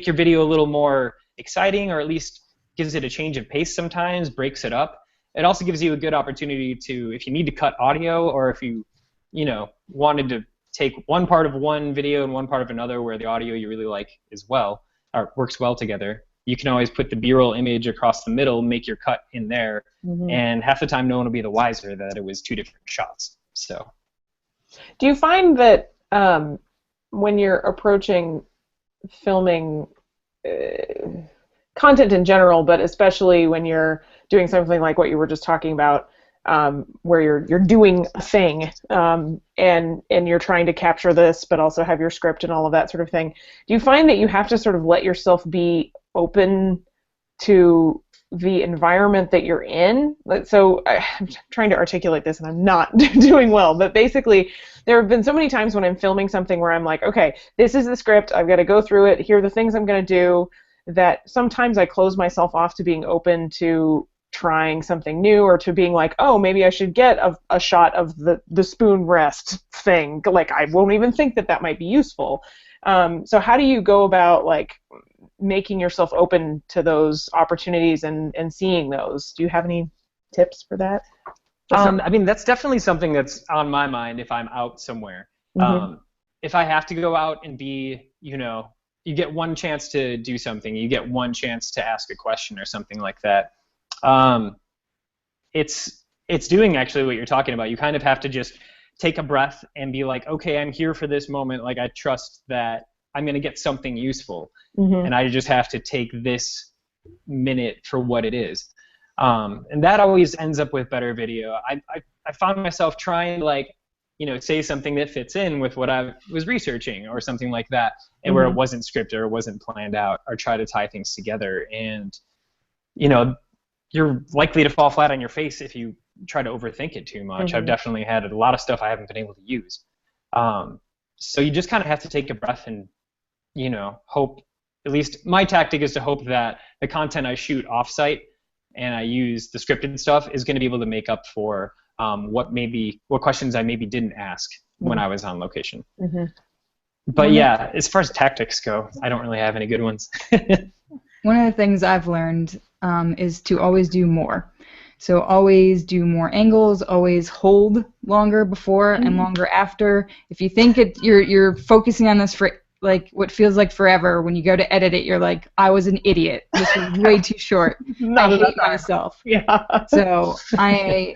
your video a little more exciting, or at least gives it a change of pace sometimes, breaks it up. It also gives you a good opportunity to, if you need to cut audio, or if you wanted to take one part of one video and one part of another where the audio you really like as well, or works well together, you can always put the B-roll image across the middle, make your cut in there, and half the time no one will be the wiser that it was two different shots. So, do you find that when you're approaching filming content in general, but especially when you're doing something like what you were just talking about, where you're doing a thing, and you're trying to capture this, but also have your script and all of that sort of thing, do you find that you have to sort of let yourself be open to the environment that you're in? So I'm trying to articulate this, and I'm not doing well, but basically there have been so many times when I'm filming something where I'm like, okay, this is the script, I've got to go through it, here are the things I'm going to do, that sometimes I close myself off to being open to trying something new, or to being like, oh, maybe I should get a shot of the spoon rest thing. Like, I won't even think that might be useful. So how do you go about, like, making yourself open to those opportunities and seeing those? Do you have any tips for that? I mean, that's definitely something that's on my mind if I'm out somewhere. If I have to go out and be, you get one chance to do something, you get one chance to ask a question or something like that. It's doing actually what you're talking about. You kind of have to just take a breath and be like, okay, I'm here for this moment. Like, I trust that I'm going to get something useful, and I just have to take this minute for what it is. And that always ends up with better video. I found myself trying to, like, say something that fits in with what I was researching or something like that, and where it wasn't scripted or wasn't planned out, or try to tie things together. And, you're likely to fall flat on your face if you try to overthink it too much. I've definitely had a lot of stuff I haven't been able to use. So you just kind of have to take a breath and, hope. At least my tactic is to hope that the content I shoot off-site and I use the scripted stuff is going to be able to make up for what questions I maybe didn't ask when I was on location. But yeah, as far as tactics go, I don't really have any good ones. One of the things I've learned is to always do more. So always do more angles, always hold longer before and longer after. If you think you're focusing on this for like what feels like forever, when you go to edit it, you're like, I was an idiot. This was way too short. I hate myself. Yeah. So I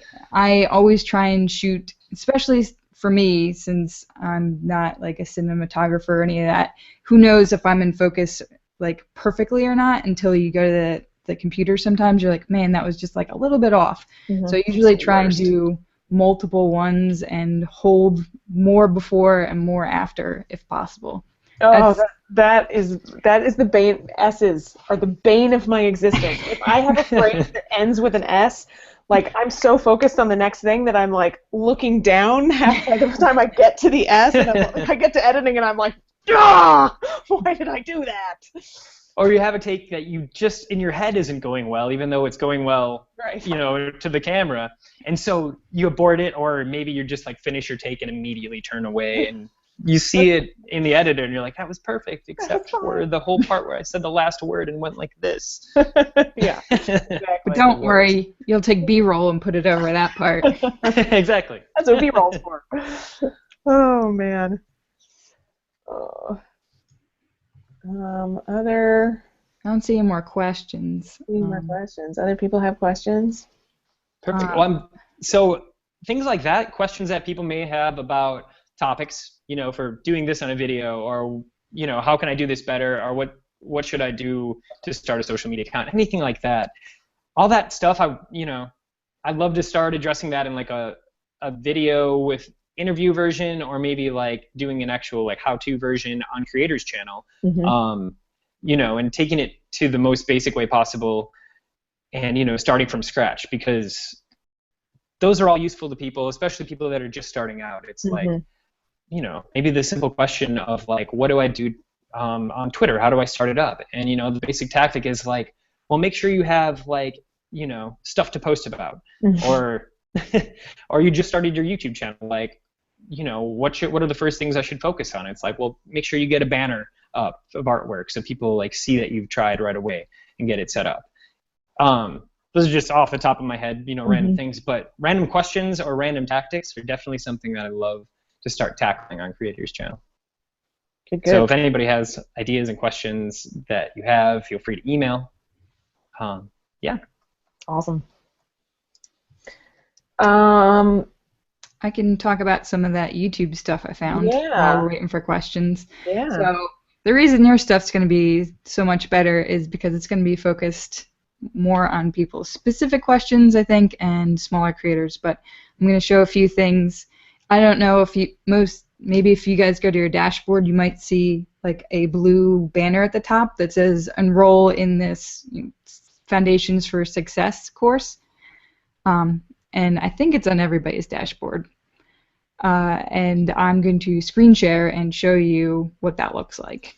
always try and shoot, especially for me, since I'm not like a cinematographer or any of that. Who knows if I'm in focus like perfectly or not until you go to the computer. Sometimes you're like, man, that was just like a little bit off. So I usually try and do multiple ones and hold more before and more after if possible. Oh, that is the bane. S's are the bane of my existence. If I have a phrase that ends with an S, like, I'm so focused on the next thing that I'm like looking down halfway the time I get to the S, and I get to editing and I'm like, ah, why did I do that? Or you have a take that you just in your head isn't going well, even though it's going well, right, to the camera, and so you abort it, or maybe you just like finish your take and immediately turn away, and you see it in the editor, and you're like, that was perfect, except for the whole part where I said the last word and went like this. Yeah, exactly. But don't worry, you'll take B-roll and put it over that part. Exactly. That's what B-roll's for. Oh man. Oh. Other. I don't see any more questions. Other people have questions? Perfect. So things like that, questions that people may have about topics, for doing this on a video, or, how can I do this better, or what should I do to start a social media account, anything like that. All that stuff, I'd love to start addressing that in like a video with interview version, or maybe like doing an actual like how-to version on Creator's channel. and taking it to the most basic way possible, and starting from scratch, because those are all useful to people, especially people that are just starting out. It's like, maybe the simple question of like, what do I do on Twitter? How do I start it up? And the basic tactic is like, well, make sure you have like, stuff to post about, or or you just started your YouTube channel, like, what are the first things I should focus on? It's like, well, make sure you get a banner up of artwork so people like see that you've tried right away and get it set up. Those are just off the top of my head, random things, but random questions or random tactics are definitely something that I love to start tackling on Creators Channel. Okay, good. So if anybody has ideas and questions that you have, feel free to email. Yeah. Awesome. I can talk about some of that YouTube stuff I found while we're waiting for questions. Yeah. So the reason your stuff's going to be so much better is because it's going to be focused more on people's specific questions, I think, and smaller creators. But I'm going to show a few things. I don't know if maybe if you guys go to your dashboard, you might see like a blue banner at the top that says enroll in this Foundations for Success course. And I think it's on everybody's dashboard. And I'm going to screen share and show you what that looks like.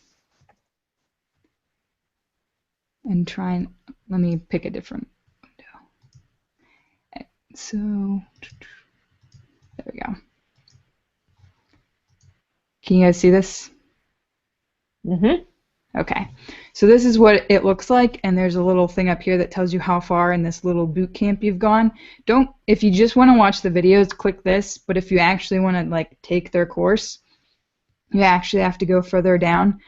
And let me pick a different window. So, there we go. Can you guys see this? Okay, so this is what it looks like, and there's a little thing up here that tells you how far in this little boot camp you've gone. If you just want to watch the videos, click this, but if you actually want to like take their course, you actually have to go further down,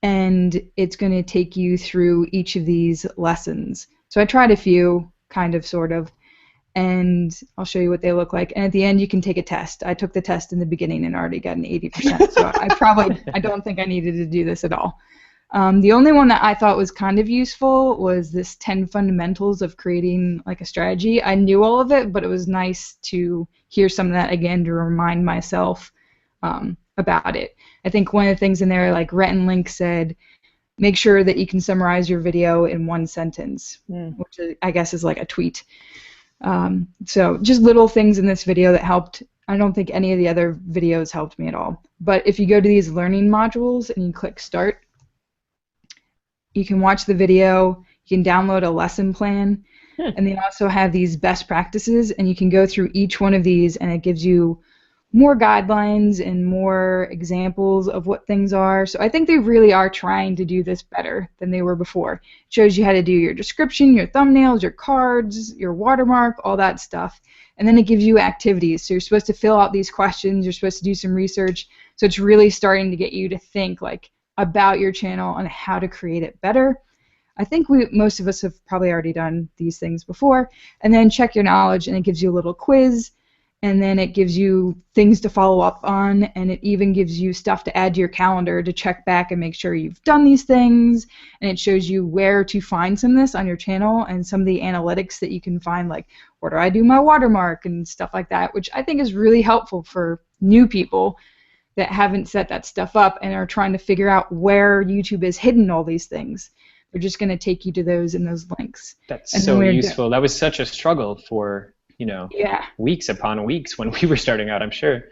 and it's going to take you through each of these lessons. So I tried a few, kind of, sort of, and I'll show you what they look like. And at the end, you can take a test. I took the test in the beginning and already got an 80%, so I don't think I needed to do this at all. The only one that I thought was kind of useful was this 10 fundamentals of creating like a strategy. I knew all of it, but it was nice to hear some of that again to remind myself about it. I think one of the things in there, like Rhett and Link said, make sure that you can summarize your video in one sentence, which I guess is like a tweet. So just little things in this video that helped. I don't think any of the other videos helped me at all. But if you go to these learning modules and you click start, you can watch the video, you can download a lesson plan, and they also have these best practices, and you can go through each one of these, and it gives you more guidelines and more examples of what things are. So I think they really are trying to do this better than they were before. It shows you how to do your description, your thumbnails, your cards, your watermark, all that stuff. And then it gives you activities. So you're supposed to fill out these questions, you're supposed to do some research. So it's really starting to get you to think like about your channel and how to create it better. I think most of us have probably already done these things before. And then check your knowledge, and it gives you a little quiz, and then it gives you things to follow up on, and it even gives you stuff to add to your calendar to check back and make sure you've done these things, and it shows you where to find some of this on your channel and some of the analytics that you can find, like where do I do my watermark and stuff like that, which I think is really helpful for new people that haven't set that stuff up and are trying to figure out where YouTube has hidden all these things. They're just going to take you to those and those links. That's so useful. That was such a struggle for, weeks upon weeks when we were starting out, I'm sure.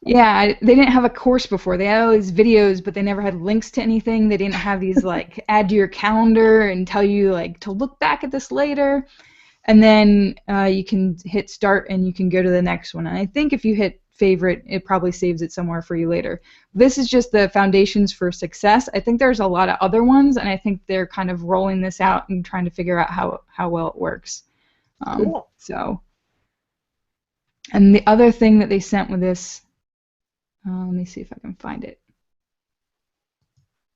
Yeah, they didn't have a course before. They had all these videos, but they never had links to anything. They didn't have these like add to your calendar and tell you like to look back at this later. And then you can hit start and you can go to the next one. And I think if you hit favorite, it probably saves it somewhere for you later. This is just the Foundations for Success. I think there's a lot of other ones, and I think they're kind of rolling this out and trying to figure out how well it works. Cool. So, and the other thing that they sent with this, let me see if I can find it.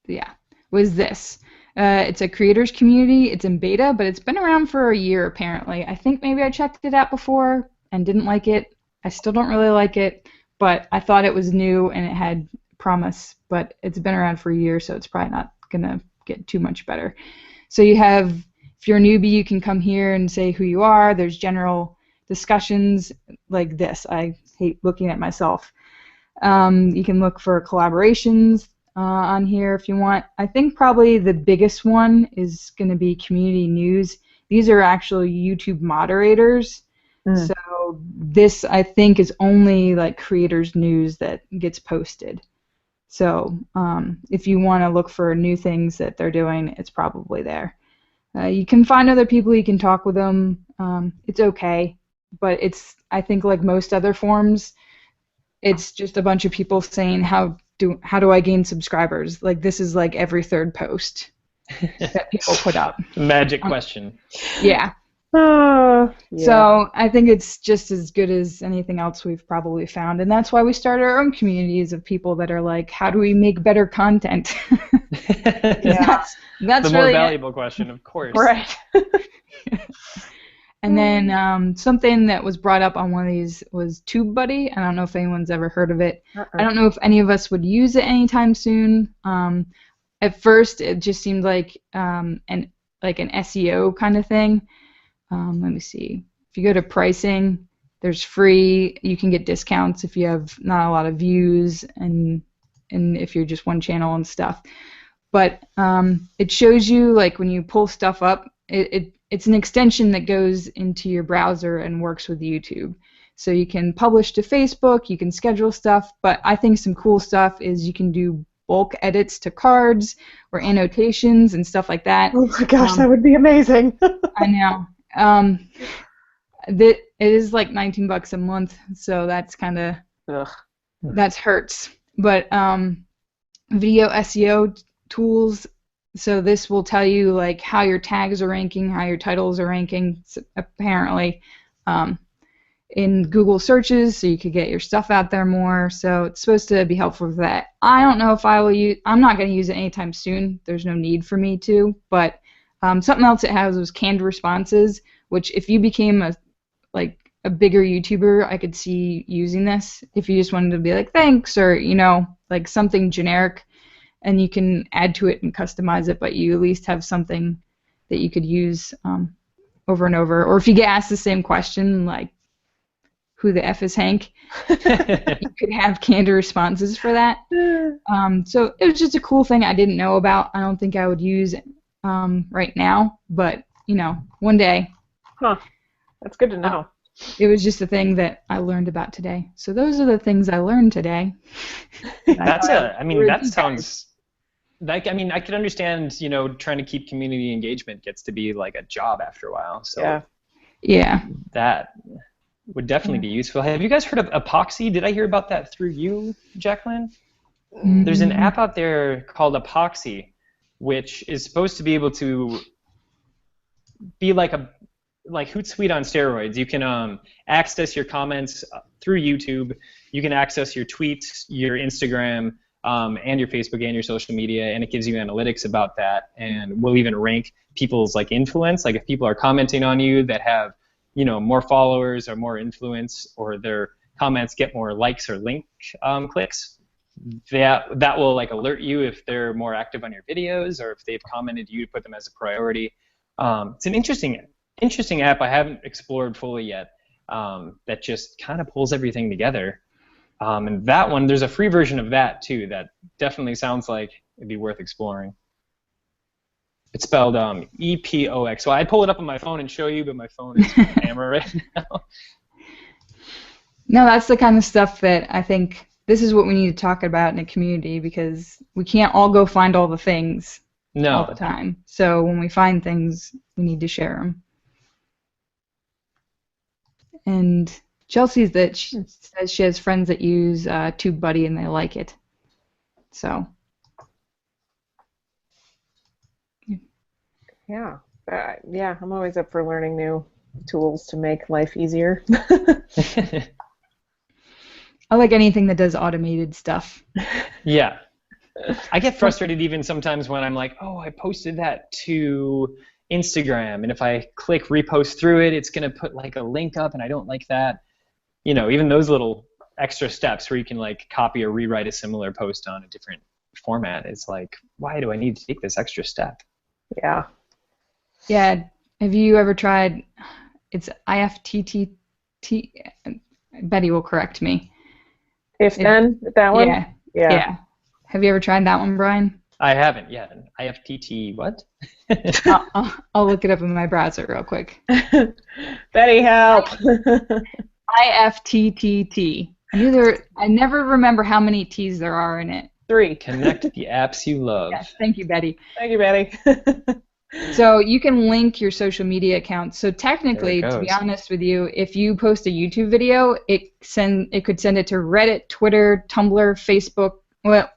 Yeah, was this. It's a creators community. It's in beta, but it's been around for a year apparently. I think maybe I checked it out before and didn't like it. I still don't really like it, but I thought it was new and it had promise, but it's been around for a year, so it's probably not going to get too much better. So you have, if you're a newbie, you can come here and say who you are. There's general discussions like this. I hate looking at myself. You can look for collaborations. on here if you want. I think probably the biggest one is going to be community news. These are actually YouTube moderators. So this, I think, is only like creators news that gets posted. So if you want to look for new things that they're doing, it's probably there. You can find other people, you can talk with them. It's okay, but it's, I think, like most other forums, it's just a bunch of people saying how do I gain subscribers. Like this is like every third post that people put up. Magic question. Yeah. Yeah. So I think it's just as good as anything else we've probably found, and that's why we started our own communities of people that are like, how do we make better content? Yeah. That's the more really valuable question, of course. Right. And then something that was brought up on one of these was TubeBuddy. I don't know if anyone's ever heard of it. I don't know if any of us would use it anytime soon. At first, it just seemed like an SEO kind of thing. Let me see. If you go to pricing, there's free. You can get discounts if you have not a lot of views and if you're just one channel and stuff. But it shows you, like, when you pull stuff up, it's an extension that goes into your browser and works with YouTube. So you can publish to Facebook, you can schedule stuff, but I think some cool stuff is you can do bulk edits to cards or annotations and stuff like that. Oh my gosh, that would be amazing. I know. It is like $19 a month, so that's kind of that hurts. But video SEO tools. So this will tell you like how your tags are ranking, how your titles are ranking, apparently, in Google searches, so you could get your stuff out there more. So it's supposed to be helpful for that. I don't know if I will use. I'm not going to use it anytime soon. There's no need for me to. But something else it has was canned responses, which if you became a bigger YouTuber, I could see using this. If you just wanted to be like thanks or like something generic. And you can add to it and customize it, but you at least have something that you could use over and over. Or if you get asked the same question, like, who the F is Hank? You could have canned responses for that. So it was just a cool thing I didn't know about. I don't think I would use right now, but, one day. Huh. That's good to know. It was just a thing that I learned about today. So those are the things I learned today. That sounds like, I could understand, trying to keep community engagement gets to be like a job after a while. So yeah. That would definitely be useful. Have you guys heard of Epoxy? Did I hear about that through you, Jacqueline? There's an app out there called Epoxy, which is supposed to be able to be like Hootsuite on steroids. You can access your comments through YouTube. You can access your tweets, your Instagram, and your Facebook and your social media, and it gives you analytics about that. And we'll even rank people's influence. Like if people are commenting on you that have more followers or more influence, or their comments get more likes or link clicks, that will alert you if they're more active on your videos or if they've commented you to put them as a priority. It's an interesting app I haven't explored fully yet, that just kind of pulls everything together. And that one, there's a free version of that too that definitely sounds like it'd be worth exploring. It's spelled EPOX. So I'd pull it up on my phone and show you, but my phone is on the camera right now. No, that's the kind of stuff that I think this is what we need to talk about in a community, because we can't all go find all the things all the time. So when we find things, we need to share them. And Chelsea says she has friends that use TubeBuddy and they like it. So. Yeah. I'm always up for learning new tools to make life easier. I like anything that does automated stuff. Yeah. I get frustrated even sometimes when I'm like, oh, I posted that to Instagram, and if I click repost through it, it's going to put a link up, and I don't like that. Even those little extra steps where you can copy or rewrite a similar post on a different format, it's like, why do I need to take this extra step? Yeah. Yeah. Have you ever tried, it's IFTTT, Betty will correct me. If then, that one? Yeah. Have you ever tried that one, Brian? I haven't yet. IFTT what? I'll look it up in my browser real quick. Betty, help. IFTTT. I never remember how many T's there are in it. 3. Connect the apps you love. Yes, thank you, Betty. Thank you, Betty. So you can link your social media accounts. So technically, There it to be goes. honest with you, if you post a YouTube video, it could send it to Reddit, Twitter, Tumblr, Facebook. Well,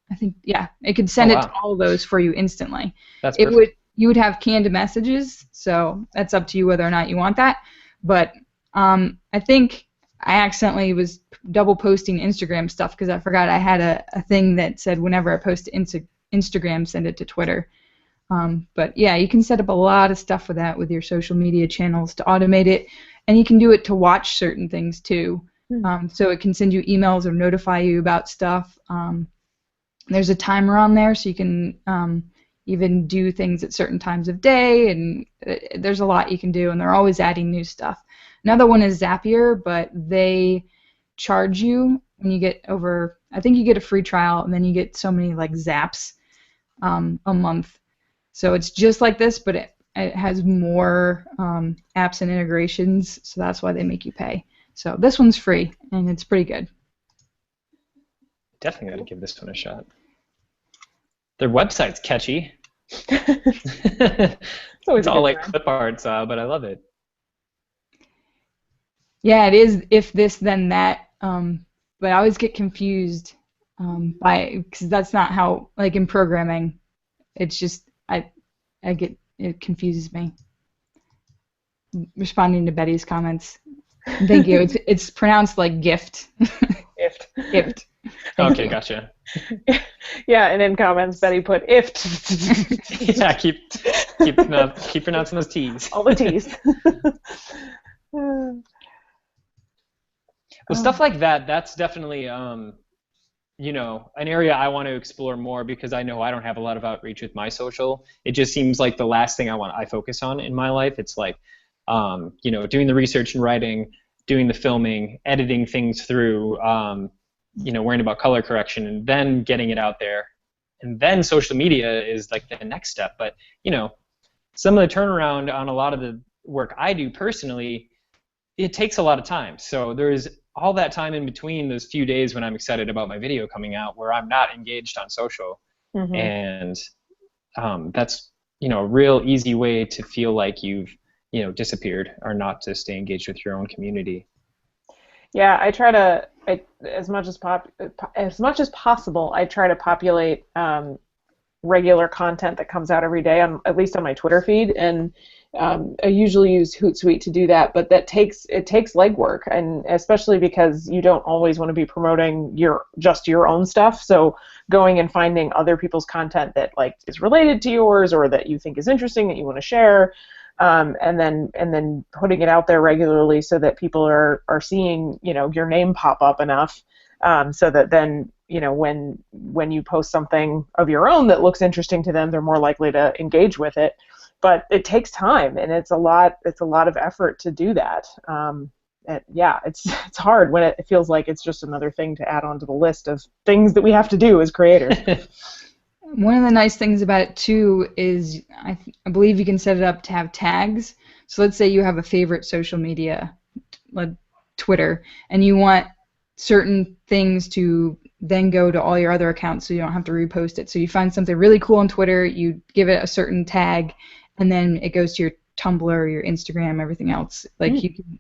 I think it could send it to all of those for you instantly. That's perfect. You would have canned messages, so that's up to you whether or not you want that. But I think I accidentally was double posting Instagram stuff because I forgot I had a thing that said whenever I post to Instagram, send it to Twitter. But yeah, you can set up a lot of stuff with that with your social media channels to automate it, and you can do it to watch certain things too. So it can send you emails or notify you about stuff. There's a timer on there, so you can even do things at certain times of day, and there's a lot you can do, and they're always adding new stuff. Another one is Zapier, but they charge you when you get over, I think you get a free trial, and then you get so many like zaps a month. So it's just like this, but it has more apps and integrations, so that's why they make you pay. So this one's free, and it's pretty good. Definitely got to give this one a shot. Their website's catchy. It's all like clip art style, but I love it. Yeah, it is if this then that, but I always get confused because that's not how, like in programming, it's just it confuses me. Responding to Betty's comments. Thank you. It's pronounced like gift. Gift. Gift. Okay, gotcha. Yeah, and in comments, Betty put ift. Yeah, keep pronouncing those T's. All the T's. Well, stuff like that, that's definitely, you know, an area I want to explore more because I know I don't have a lot of outreach with my social. It just seems like the last thing I focus on in my life. It's like, you know, doing the research and writing, doing the filming, editing things through, you know, worrying about color correction, and then getting it out there. And then social media is like the next step. But, you know, some of the turnaround on a lot of the work I do personally, it takes a lot of time. So there's all that time in between those few days when I'm excited about my video coming out where I'm not engaged on social. Mm-hmm. And that's, you know, a real easy way to feel like you've, you know, disappeared or not to stay engaged with your own community. Yeah, I try to, as much as possible, I try to populate regular content that comes out every day, at least on my Twitter feed, and I usually use Hootsuite to do that, but it takes legwork, and especially because you don't always want to be promoting just your own stuff. So going and finding other people's content that like is related to yours or that you think is interesting that you want to share. And then putting it out there regularly so that people are seeing, you know, your name pop up enough, so that then, you know, when you post something of your own that looks interesting to them, they're more likely to engage with it. But it takes time, and it's a lot of effort to do that. It's hard when it feels like it's just another thing to add onto the list of things that we have to do as creators. One of the nice things about it too is I believe you can set it up to have tags. So let's say you have a favorite social media, like Twitter, and you want certain things to then go to all your other accounts so you don't have to repost it. So you find something really cool on Twitter, you give it a certain tag, and then it goes to your Tumblr, your Instagram, everything else. Like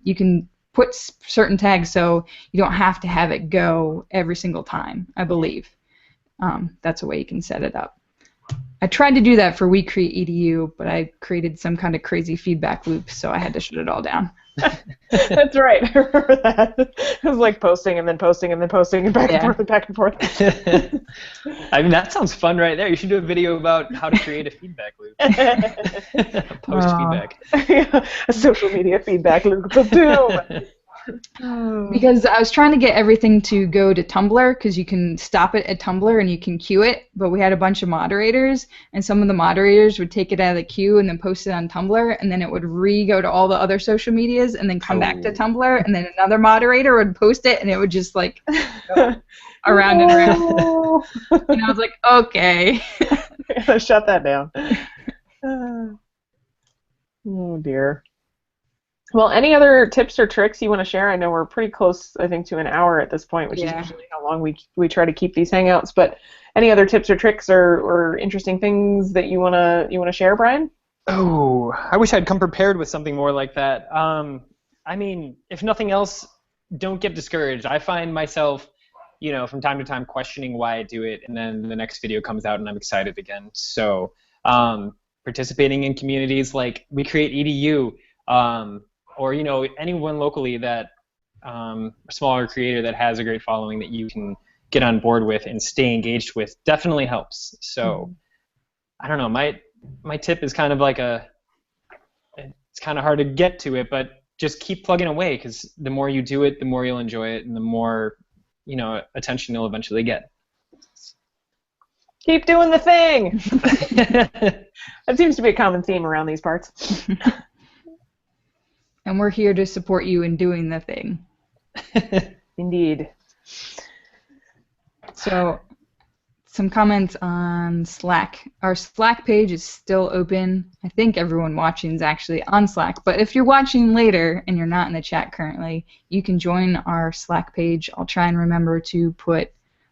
you can put certain tags so you don't have to have it go every single time, I believe. That's a way you can set it up. I tried to do that for We Create EDU, but I created some kind of crazy feedback loop, so I had to shut it all down. That's right. I remember that. It was like posting and then posting and then posting and back and forth and back and forth. I mean, that sounds fun right there. You should do a video about how to create a feedback loop. Post feedback. Yeah, a social media feedback loop of doom. Oh. Because I was trying to get everything to go to Tumblr, because you can stop it at Tumblr and you can queue it, but we had a bunch of moderators, and some of the moderators would take it out of the queue and then post it on Tumblr, and then it would go to all the other social medias and then come back to Oh. Tumblr, and then another moderator would post it, and it would just like go around and around. No. And I was like, okay. I gotta shut that down. Oh dear. Well, any other tips or tricks you want to share? I know we're pretty close, I think, to an hour at this point, which is Yeah. usually how long we try to keep these hangouts. But any other tips or tricks or interesting things that you wanna share, Brian? Oh, I wish I'd come prepared with something more like that. I mean, if nothing else, don't get discouraged. I find myself, from time to time questioning why I do it, and then the next video comes out and I'm excited again. So, participating in communities like We Create EDU, or anyone locally that a smaller creator that has a great following that you can get on board with and stay engaged with definitely helps. So, I don't know. My tip is kind of like it's kind of hard to get to it, but just keep plugging away, because the more you do it, the more you'll enjoy it, and the more attention you'll eventually get. Keep doing the thing. That seems to be a common theme around these parts. And we're here to support you in doing the thing. Indeed. So, some comments on Slack. Our Slack page is still open. I think everyone watching is actually on Slack, but if you're watching later and you're not in the chat currently, you can join our Slack page. I'll try and remember to put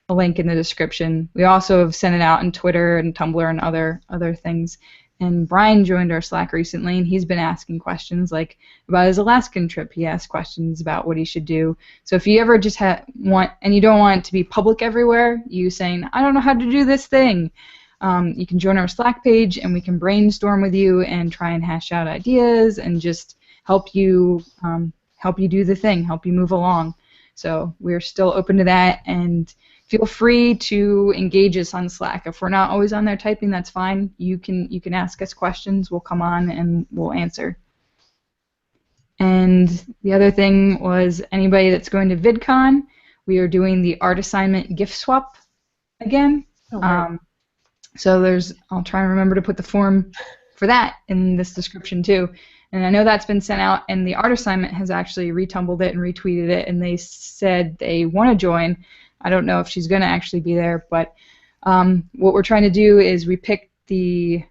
a link in the description. We also have sent it out on Twitter and Tumblr and other things. And Brian joined our Slack recently, and he's been asking questions like about his Alaskan trip. He asked questions about what he should do. So if you ever just want, and you don't want it to be public everywhere, you saying, I don't know how to do this thing, you can join our Slack page, and we can brainstorm with you and try and hash out ideas and just help you do the thing, help you move along. So we're still open to that, and feel free to engage us on Slack. If we're not always on there typing, that's fine. You can ask us questions. We'll come on and we'll answer. And the other thing was, anybody that's going to VidCon, we are doing the art assignment gift swap again. Oh, wow. So I'll try and remember to put the form for that in this description too. And I know that's been sent out, and the art assignment has actually retumbled it and retweeted it, and they said they want to join. I don't know if she's going to actually be there, but what we're trying to do is we picked the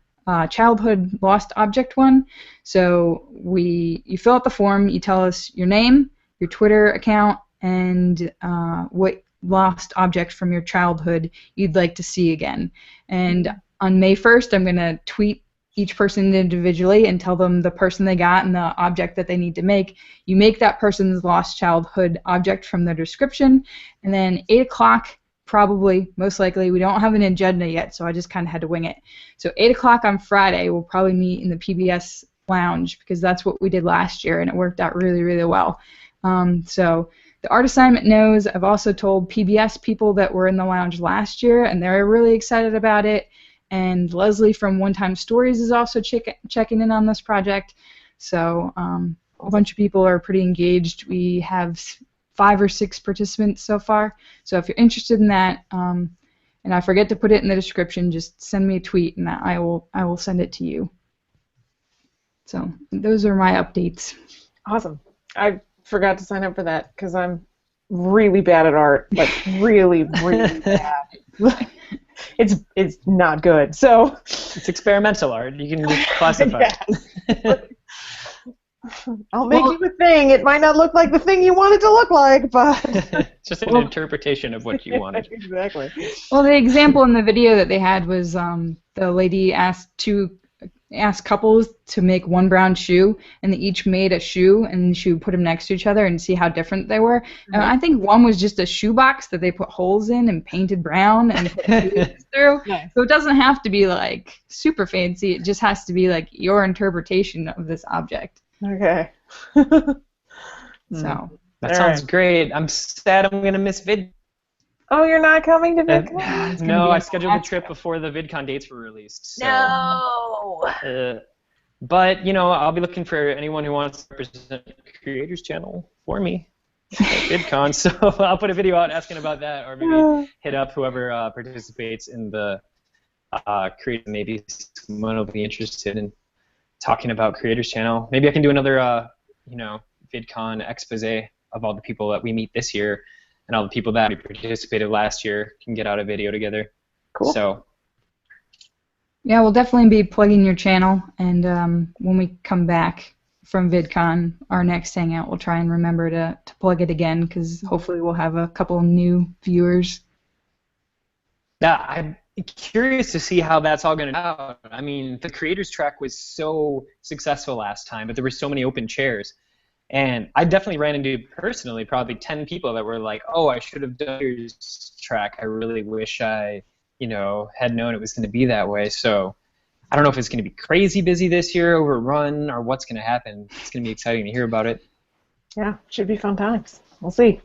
childhood lost object one. So you fill out the form, you tell us your name, your Twitter account, and what lost object from your childhood you'd like to see again. And on May 1st, I'm going to tweet each person individually and tell them the person they got and the object that they need to make. You make that person's lost childhood object from their description, and then 8 o'clock, probably, most likely, we don't have an agenda yet, so I just kind of had to wing it. So 8 o'clock on Friday, we'll probably meet in the PBS lounge, because that's what we did last year, and it worked out really, really well. So the art assignment knows. I've also told PBS people that were in the lounge last year, and they're really excited about it. And Leslie from One Time Stories is also checking in on this project. So a bunch of people are pretty engaged. We have 5 or 6 participants so far. So if you're interested in that, and I forget to put it in the description, just send me a tweet, and I will send it to you. So those are my updates. Awesome. I forgot to sign up for that because I'm really bad at art, like really, really bad. It's not good. So it's experimental art. You can classify. I'll make you a thing. It might not look like the thing you want it to look like, but it's just an interpretation of what you wanted. Exactly. Well, the example in the video that they had was the lady asked couples to make one brown shoe, and they each made a shoe, and she would put them next to each other and see how different they were. Mm-hmm. And I think one was just a shoebox that they put holes in and painted brown and put shoes through. Nice. So it doesn't have to be like super fancy. It just has to be like your interpretation of this object. Okay. So that sounds great. I'm sad I'm gonna miss VidCon. Oh, you're not coming to VidCon? No, I scheduled the trip before the VidCon dates were released. So, no. But I'll be looking for anyone who wants to represent the creators channel for me. VidCon, so I'll put a video out asking about that, or maybe hit up whoever participates in the creator. Maybe someone will be interested in talking about Creators Channel. Maybe I can do another, VidCon expose of all the people that we meet this year, and all the people that we participated last year can get out a video together. Cool. So. Yeah, we'll definitely be plugging your channel, and when we come back from VidCon, our next hangout, we'll try and remember to plug it again, because hopefully we'll have a couple new viewers. Yeah, I'm curious to see how that's all going to turn out. I mean, the creators track was so successful last time, but there were so many open chairs. And I definitely ran into, personally, probably 10 people that were like, oh, I should have done this track. I really wish I, had known it was going to be that way. So I don't know if it's going to be crazy busy this year, overrun, or what's going to happen. It's going to be exciting to hear about it. Yeah, should be fun times. We'll see.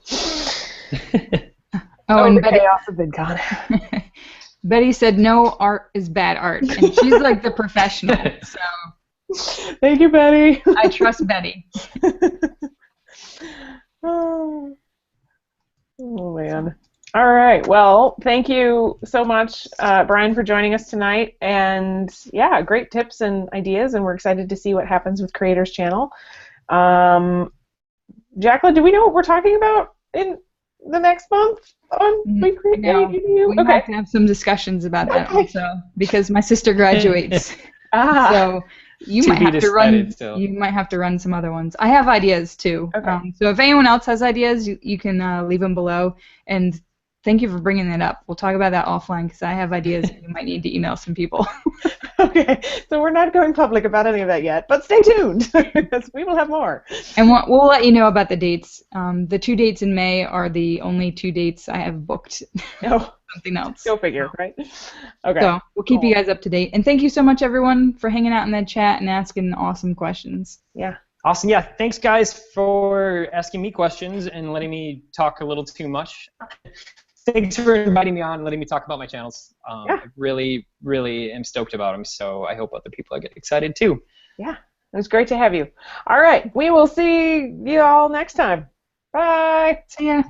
And Betty, chaos of VidCon. Betty said no art is bad art, and she's like the professional. So thank you, Betty. I trust Betty. Oh man. All right. Well, thank you so much, Brian, for joining us tonight. And yeah, great tips and ideas, and we're excited to see what happens with Creators Channel. Jacqueline, do we know what we're talking about in the next month on We Create? No, we have to have some discussions about that also, because my sister graduates. So you might have to run. You might have to run some other ones. I have ideas too. Okay. So if anyone else has ideas, you can leave them below. And thank you for bringing that up. We'll talk about that offline, because I have ideas. You might need to email some people. Okay, so we're not going public about any of that yet, but stay tuned, because we will have more. And we'll let you know about the dates. The 2 dates in May are the only 2 dates I have booked. Oh, something else. Go figure, right? Okay. So we'll keep you guys up to date. And thank you so much, everyone, for hanging out in that chat and asking awesome questions. Yeah. Awesome. Yeah, thanks, guys, for asking me questions and letting me talk a little too much. Thanks for inviting me on and letting me talk about my channels. I really, really am stoked about them, so I hope other people get excited too. Yeah, it was great to have you. All right, we will see you all next time. Bye. See ya.